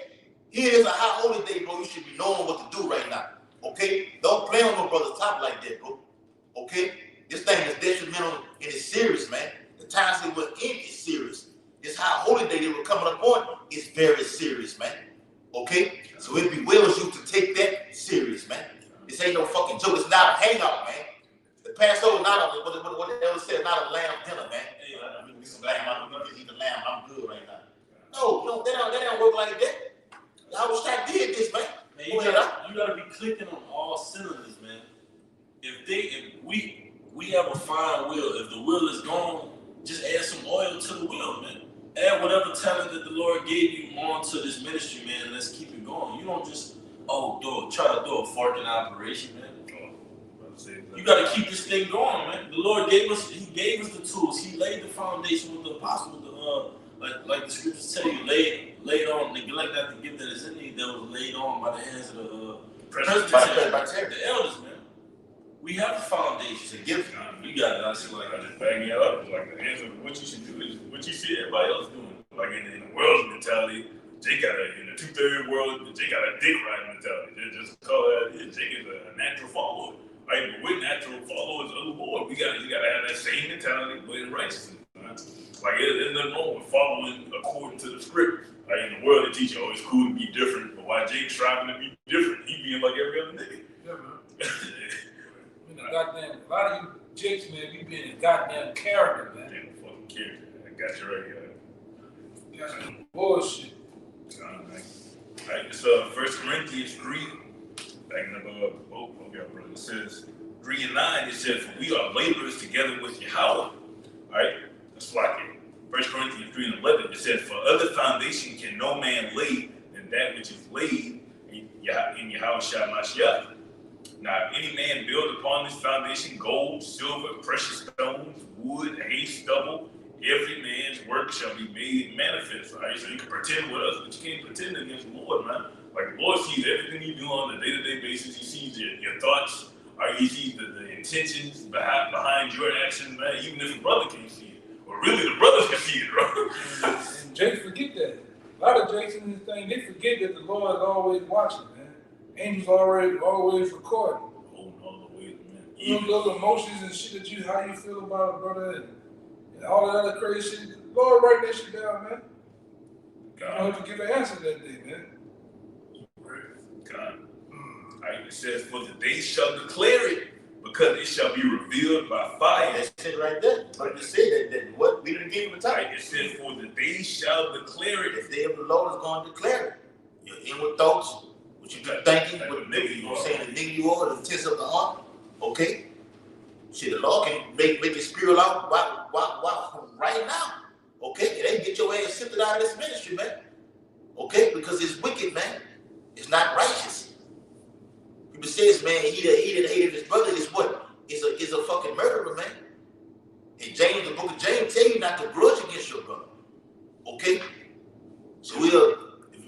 Here is a high holy day, bro. You should be knowing what to do right now. Okay? Don't play on no brother's top like that, bro. Okay? This thing is detrimental and it's serious, man. The times they were in is serious. This high holy day they were coming up on is very serious, man. Okay? So it bewails you to take that serious, man. This ain't no fucking joke. It's not a hangout, man. The Passover not a, what the elder said, not a lamb dinner, man. Hey, we can get some lamb. I'm going to eat the lamb. I'm good right now. No, they don't work like that. I wish I did this, man. Man, you gotta be clicking on all cylinders, man. If we have a fine wheel, if the wheel is gone, just add some oil to the wheel, man. Add whatever talent that the Lord gave you onto this ministry, man, and let's keep it going. You don't just try to throw a fork in operation, man. You gotta keep this thing going, man. The Lord gave us the tools. He laid the foundation with the apostles, like the scriptures tell you, laid on, neglect not the gift that is in thee, that was laid on by the hands of the presbytery, the elders, man. We have a foundation. It's a gift. You got it. I just backing it up. Like the answer of what you should do is what you see everybody else doing. Like in the world's mentality, Jake in the 2/3 world, Jake got a dick riding mentality. They just call it. Jake is a natural follower. Right? But we're natural followers of the Lord. You gotta have that same mentality, but in righteousness. Right? Like there's nothing wrong with following according to the script. Like in the world, they teach you, it's cool to be different. But why Jake's striving to be different? He being like every other nigga. Yeah, man. A lot of you Jakes, man, we been in goddamn character, man. Damn fucking character. I got you right here. That's some bullshit. Right, it's 1 Corinthians 3, back in the brother. It says 3 and 9. It says, "For we are laborers together with Yahweh." Right? That's like it. 1 Corinthians 3 and 11. It says, "For other foundation can no man lay than that which is laid in Yahweh Shah Mashiach. Now, if any man build upon this foundation gold, silver, precious stones, wood, hay, stubble, every man's work shall be made manifest." Right? So you can pretend with us, but you can't pretend against the Lord, man. Like the Lord sees everything you do on a day-to-day basis. He sees your thoughts, or he sees the intentions behind your actions, man. Even if a brother can't see it, or But really, the brothers can see it, bro. And Jake forget that. A lot of Jakes in this thing, they forget that the Lord is always watching, man. Angels always recording. Holding all the way, man. You know, those emotions and shit that how you feel about a brother and all that other crazy shit. The Lord write that shit down, man. You don't have to give an answer that day, man. God. It says, for the day shall declare it, because it shall be revealed by fire. That's it right there. But it said that what we didn't give him a time. It says, for the day shall declare it. The day of the Lord is going to declare it. Your inward thoughts, what you keep thinking, what nigga you saying, the nigga you are, the intents of the heart. Okay? See, the Lord can make it spiral out right now. Okay? It ain't get your ass sifted out of this ministry, man. Okay? Because it's wicked, man. It's not righteous. People says, man, he that hated his brother is what? Is a fucking murderer, man. And James, the book of James, tell you not to grudge against your brother. Okay? So we love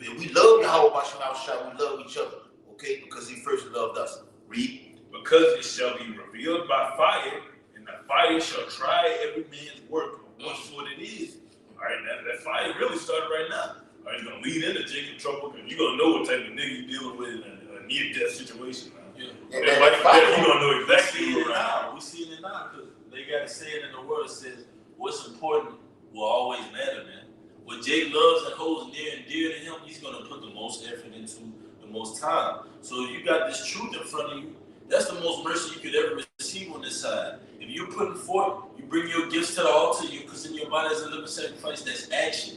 Yahweh Shah, we love each other. Okay? Because he first loved us. Read. Because it shall be revealed by fire, and the fire shall try every man's work of what sort it is. All right, that fire really started right now. All right, it's going to lead into Jacob trouble, because you're going to know what type of nigga you're dealing with in a near-death situation. Yeah. You're going to know exactly We see it what now. We see it now because they got to say it in the word. It says, what's important will always matter, man. What Jake loves and holds near and dear to him, he's going to put the most effort into the most time. So if you got this truth in front of you, that's the most mercy you could ever receive on this side. If you're putting forth, you bring your gifts to the altar, you present your body as a living sacrifice, that's action.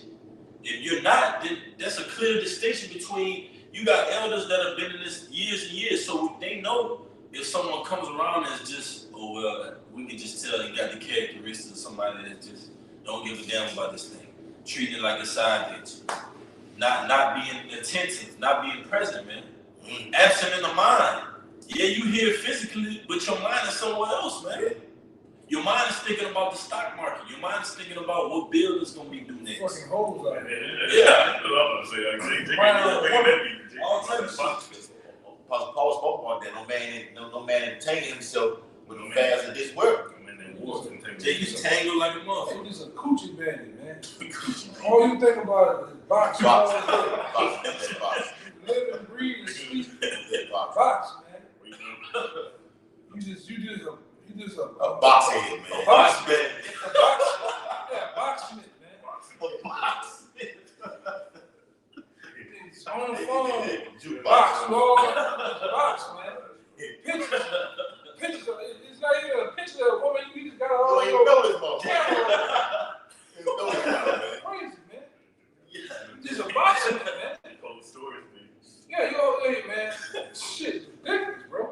If you're not, then that's a clear distinction between, you got elders that have been in this years and years, so they know if someone comes around that's just, oh well, we can just tell you got the characteristics of somebody that just don't give a damn about this thing. Treating it like a side bitch. Not being attentive, not being present, man. Absent in the mind. Yeah, you here physically, but your mind is somewhere else, man. Your mind is thinking about the stock market. Your mind is thinking about what bill is going to be due next. Fucking hoes out there. Yeah. I'm going to say, All types of shit. Paul spoke about that. No man entertaining himself with the affairs of this world. Jay, you tangled like a motherfucker. Hey, this is a coochie bandit, man. All you think about is boxing. Box. Live and breathe and sleep. Box, man. You just A box head, man. A box man. A box. Yeah, boxsmith, man. A box. It's on the phone. Jukebox. Box, man. Pictures. It's not even a picture of a woman. You just got all. You ain't know this motherfucker. You know this motherfucker. Crazy, man. You just a boxsmith, man. Yeah, hey, man. Shit, it's ridiculous, bro.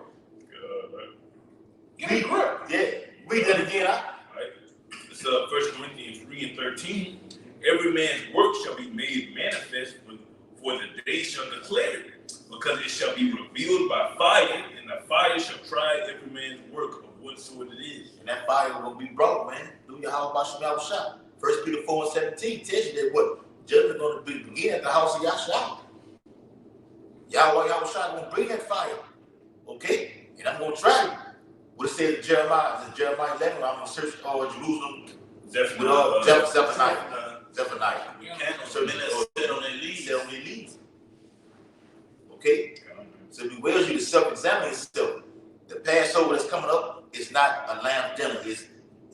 Get a grip. Yeah. Read that again, huh? Right. It's 1 Corinthians 3:13. Every man's work shall be made manifest, for the day shall declare it, because it shall be revealed by fire, and the fire shall try every man's work of what sort it is. And that fire will be brought, man, through your house by Shemal Shah. 1 Peter 4:17 tells you that what? Judgment going to begin at the house of Yahshua. Yahshua going to bring that fire. Okay? And I'm going to try you. What it says in Jeremiah? Is it Jeremiah 11? I'm going to search Jerusalem with Zephaniah. You can't sit on their leaves. Sit on their leaves. Okay? So it bewails you to self-examine yourself. The Passover that's coming up is not a lamb dinner. It's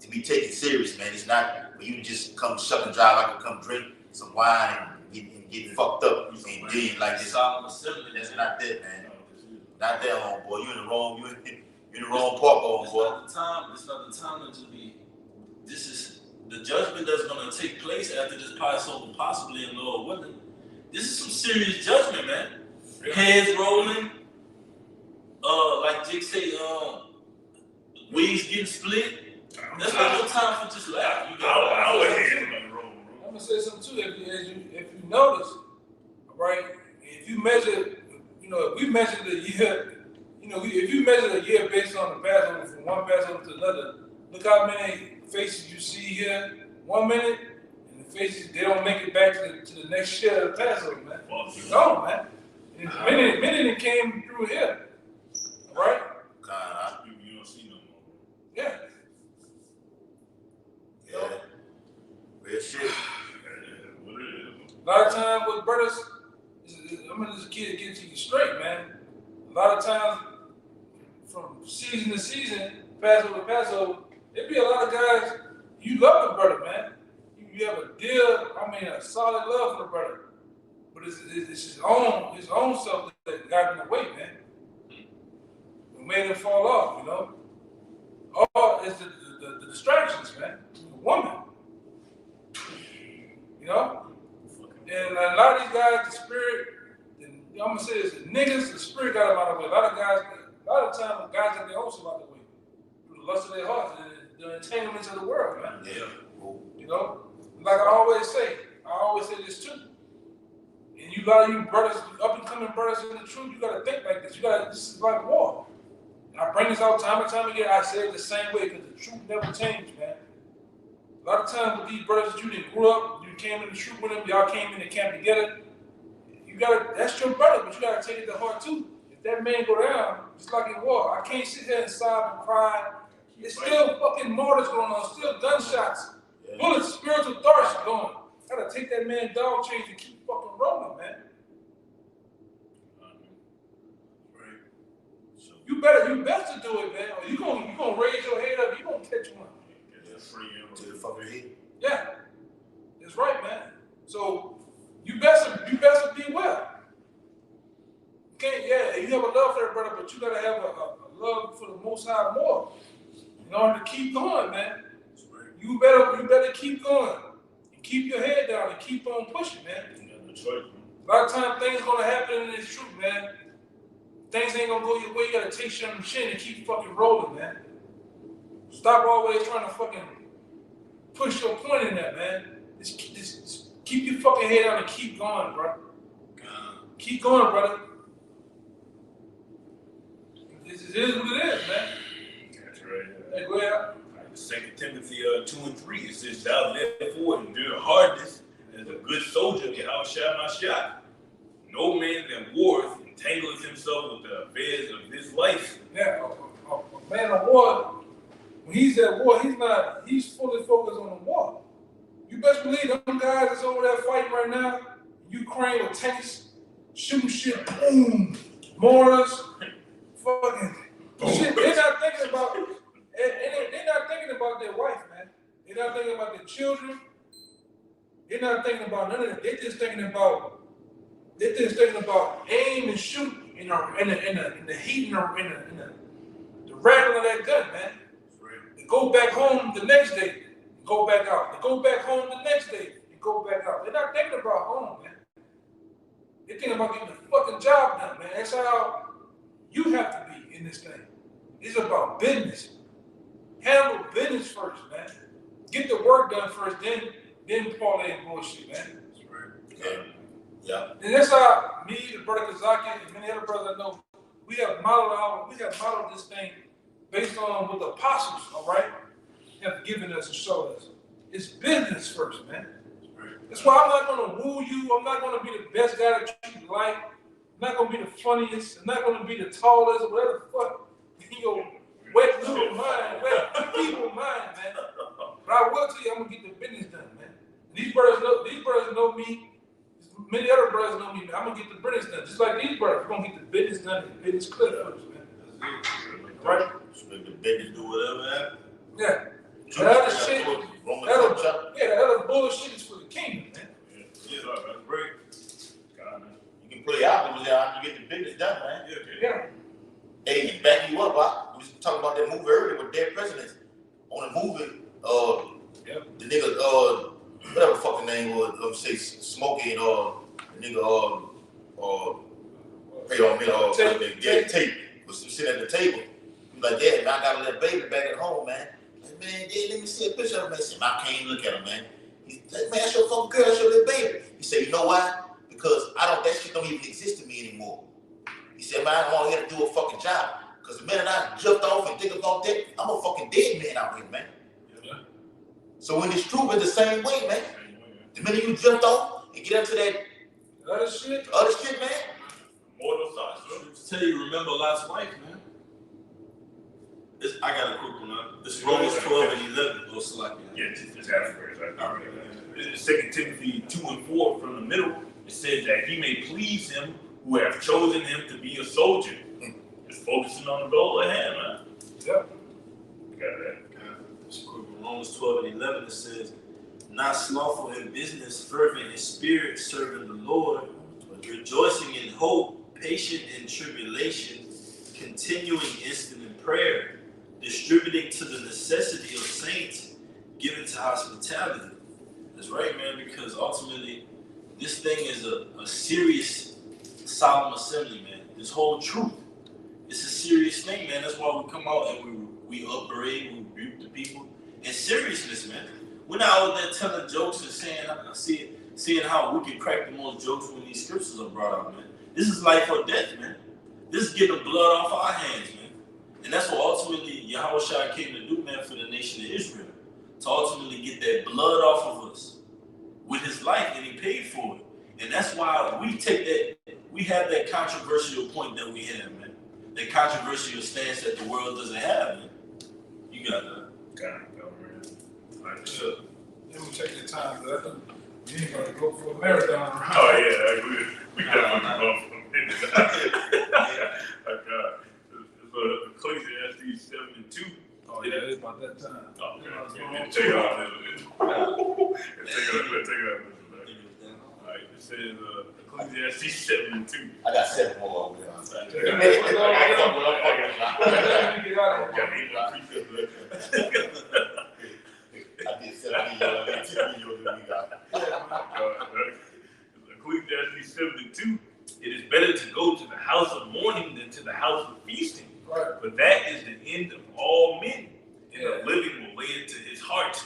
to be taken serious, man. It's not where you just come shuck and drive. I can come drink some wine and get fucked up and then like this. That's not that, man. Not that, homeboy. You in the wrong. You in the wrong park, homeboy. It's not the time to just be. This is the judgment that's going to take place after this Passover, possibly, and Lord willing. This is some serious judgment, man. Heads rolling, like Jake say, wigs getting split. That's not no time for just laugh. You got I'm gonna say something too. If you notice, right? If you measure, if we measure the year, if you measure the year based on the Passover from one Passover to another, look how many faces you see here 1 minute, and the faces they don't make it back to the next year of the Passover, man. No, man. And minute it came through here, right? You don't see no more. Yeah. Yeah. brothers, I'm gonna just get to you straight, man. A lot of times, from season to season, Passover to Passover, there be a lot of guys, you love the brother, man. You have a solid love for the brother. But it's his own self that got in the way, man. We made him fall off, you know. All is the distractions, man. The woman, you know. And a lot of these guys, the spirit, and I'm gonna say this: the niggas, the spirit got them out of the way. A lot of times, guys got their own stuff out of the way through the lust of their hearts and the entanglements of the world, man. Yeah. You know, like I always say this too. And a lot of you brothers, up and coming brothers in the truth, you gotta think like this. This is like war. And I bring this out time and time again. I say it the same way because the truth never changes, man. A lot of times with these brothers that you didn't grew up, you came in the truth with them, y'all came in the camp together. That's your brother, but you gotta take it to heart too. If that man go down, it's like in war. I can't sit here and sob and cry. It's still fucking mortars going on, still gunshots, bullets, spiritual darts going. Gotta take that man dog chains and keep fucking rolling, man. Right. So You best to do it, man. Or you gonna raise your head up, you gonna catch one. To the fucking head. Yeah. That's right, man. So you best to be well. You have a love for that brother, but you gotta have a love for the Most High more in order to keep going, man. You better keep going. Keep your head down and keep on pushing, man. A lot of times things gonna happen in this truth, man. Things ain't gonna go your way. You gotta take shit on the chin and keep fucking rolling, man. Stop always trying to fucking push your point in that, man. Just keep your fucking head down and keep going, bro. Keep going, brother. This is what it is, man. that's right. Hey, go ahead. 2 Timothy 2 and 3, it says, "Thou therefore endure hardness as a good soldier, and thou shalt not shy. No man that warreth entangleth himself with the affairs of this life." Yeah, a man of war, when he's at war, he's fully focused on the war. You best believe them guys that's over there fighting right now, Ukraine with tanks, shooting shit, boom, mortars, fucking shit. They're not thinking about, they're not thinking about their wife, man. They're not thinking about their children. They're not thinking about none of that. They're just thinking about aim and shoot in the heat and the rattle of that gun, man. They go back home the next day, go back out. They go back home the next day, and go back out. They're not thinking about home, man. They're thinking about getting the fucking job done, man. That's how you have to be in this thing. It's about business. Handle business first, man. Get the work done first, then parlay and bullshit, man. Yeah. And that's how me, the brother Kazaki, and many other brothers I know, we have modeled this thing based on what the apostles, all right, have given us and showed us. It's business first, man. That's why I'm not going to woo you. I'm not going to be the best guy that you like. I'm not going to be the funniest. I'm not going to be the tallest or whatever the fuck your wet little mind, wet people mind, man. But I will tell you, I'm going to get the business done, man. These brothers know me. Many other brothers know me, man. I'm going to get the business done. Just like these brothers, we're going to get the business done and the business clear first, man. Right? So make the business do whatever happens. Yeah. The other bullshit is for the kingdom, man. Yeah, that's great. God, man. You can play opposite after you get the business done, man. Yeah. Hey, back you up, we was talking about that movie earlier with dead presidents. On the movie, the nigga, whatever the fucking name was, let me say Smokey and the nigga, Tate was sitting at the table. He was like, "Yeah, man, I got a little baby back at home, man." Like, "Man, Dad, let me see a picture of him." I said, "I can't even look at him, man." He's like, "Man, that's your fucking girl, that's your little baby." He said, "You know why? Because that shit don't even exist to me anymore." He said, "Man, I don't want to do a fucking job. Because the minute I jumped off and think about that, I'm a fucking dead man out here, man." Yeah. So when it's true, it's the same way, man. The minute you jumped off and get into that other shit, man. Mortal thoughts. Tell you, remember last life, man. I got a quick one up. It's Romans 12 and 11. Go select it. Yeah, it's afterwards. It's 2 Timothy 2 and 4 from the middle. It says that he may please him who have chosen him to be a soldier. Just focusing on the goal at hand, man. Yep. You got that. Romans 12:11, it says, not slothful in business, fervent in spirit, serving the Lord, rejoicing in hope, patient in tribulation, continuing instant in prayer, distributing to the necessity of saints, giving to hospitality. That's right, man, because ultimately, this thing is a serious, solemn assembly, man. This whole truth, it's a serious thing, man. That's why we come out and we upbraid, we rebuke the people. In seriousness, man. We're not out there telling jokes and seeing how we can crack the most jokes when these scriptures are brought out, man. This is life or death, man. This is getting the blood off our hands, man. And that's what ultimately Yahushua came to do, man, for the nation of Israel. To ultimately get that blood off of us with his life, and he paid for it. And that's why we have that controversial point that we have, man. That controversial stance that the world doesn't have, man. You got that. Got it, though, man. Like, Sure. Let me take your time, brother. You ain't gonna go for a marathon. oh, yeah, we definitely go for a minute. Ecclesiastes 7:2. Oh, yeah, it's about that time. Oh, man. Take it off. Take it off. All right, it says Ecclesiastes 7:2. I got 7 more over there. I did 7 Ecclesiastes 7:2. It is better to go to the house of mourning than to the house of feasting. Right. But that is the end of all men, and the living will lay it to his heart.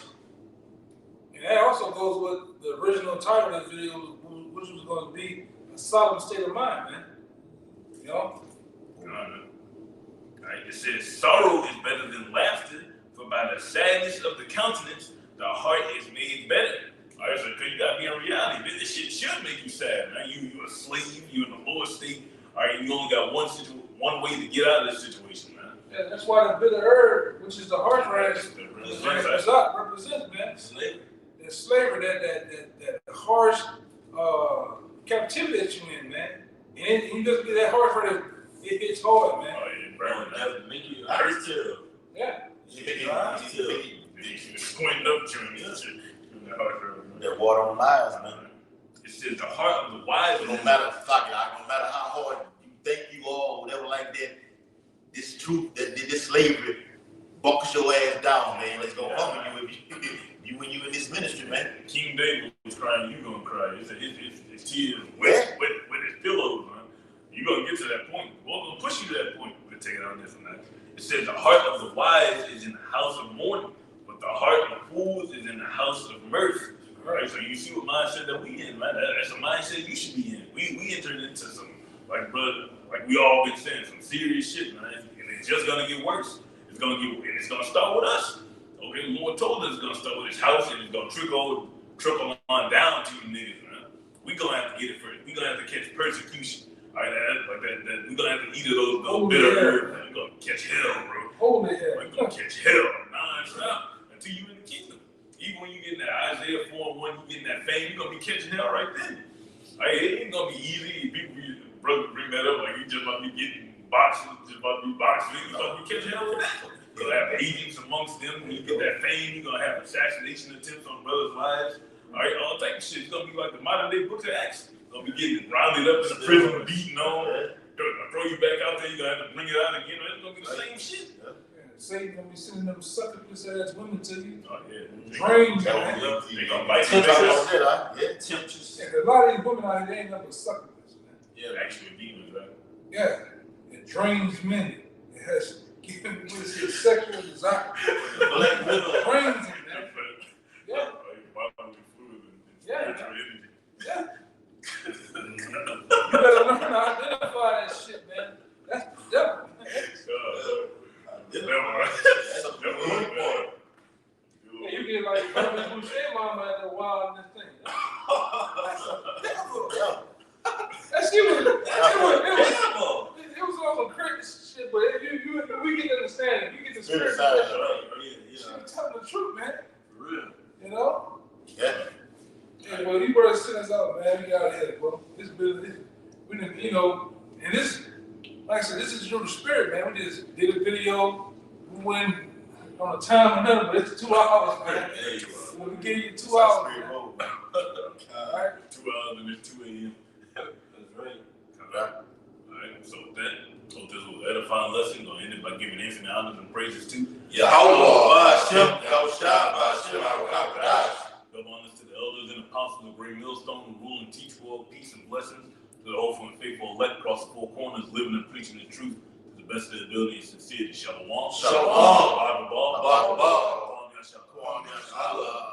And that also goes with the original title of the video, which was going to be a solemn state of mind, man. You know? Right, it says, sorrow is better than laughter, for by the sadness of the countenance, the heart is made better. All right, so you got to be in reality. This shit should make you sad, man. You're a slave, you're in the lower state. All right, you only got one way to get out of this situation, man. Yeah, that's why the bitter herb, which is the heart rash, represents, man. Slavery. That slavery, that harsh captivity that you're in, man. And you just get that harsh rash, it hits hard, man. Oh, yeah, burn That make you hurt too. Yeah. You squint up to him. That water on miles, man. It says the heart of the wise. No matter how hard you think you are, or whatever like that, this truth, this slavery, buckles your ass down, man. It's gonna humble you when you in this ministry, man. King David was crying, you gonna cry. His tears wet his pillows, man. You gonna get to that point. We're gonna push you to that point. We'll take it on this one. It says the heart of the wise is in the house of mourning, but the heart of fools is in the house of mirth. Right? So you see what mindset that we in, man. That's a mindset you should be in. We entered into some, like we all been saying, some serious shit, man. And it's just gonna get worse. It's gonna start with us. Okay, the Lord told us it's gonna start with his house, and it's gonna trickle on down to you niggas, man. We gonna have to get it first. We gonna have to catch persecution. All right, we gonna have to eat of those bitter herbs. We gonna catch hell, bro. Holy hell. We gonna catch hell non-stop until you in the kingdom. Even when you get in that Isaiah 4:1, you getting that fame, you gonna be catching hell right then. Like, it ain't gonna be easy. People bring that up like you just about to be getting boxing, just about to be boxing. You about to be catching hell with that. You'll have agents amongst them. When you get that fame, you're gonna have assassination attempts on brothers' lives. All right, all type of shit. It's gonna be like the modern day Book of Acts. Gonna be getting rounded up in the prison, beaten on, throw you back out there. You gonna have to bring it out again. It's gonna be the same shit. Satan gonna be sending them sucker puss ass women to you. Oh yeah, Drains, they man. gonna bite you. Temptress. Yeah, a lot of these women out here, they ain't nothing but sucker puss, man. Yeah, actually demons, right? Yeah, it drains men. It has given with his sexual desire. Black widow. It drains him, man. Yeah. Yeah. Yeah. You better learn to identify that shit, man. That's the devil. Yeah, you get like Herman Boucher mama at the wild and this thing. That shit it was all some crazy shit, but we get to understand it. You get the spirit. She's telling the truth, man. For real. You know? Yeah. Yeah, well, he brought sent us out, man. We got here, bro. This business, we didn't, you know, and this, like I said, this is through the spirit, man. We just did a video. We went on a time limit, but it's 2 hours, man. We give you 2 hours. Man. All right. 2 hours and it's 2 a.m. That's right. Alright, so with that, hope this was an edifying lesson. Gonna end it by giving infinite honors and praises to Yahweh, Hashem, Hashem, double honors to the elders and apostles of Great Millstone who rule and teach world peace and blessings. To the hopeful and faithful elect across the 4 corners, living and preaching the truth to the best of their ability and sincerity. Shalom. Shalom. Bible. Abba, Kwame Ashala. Allah.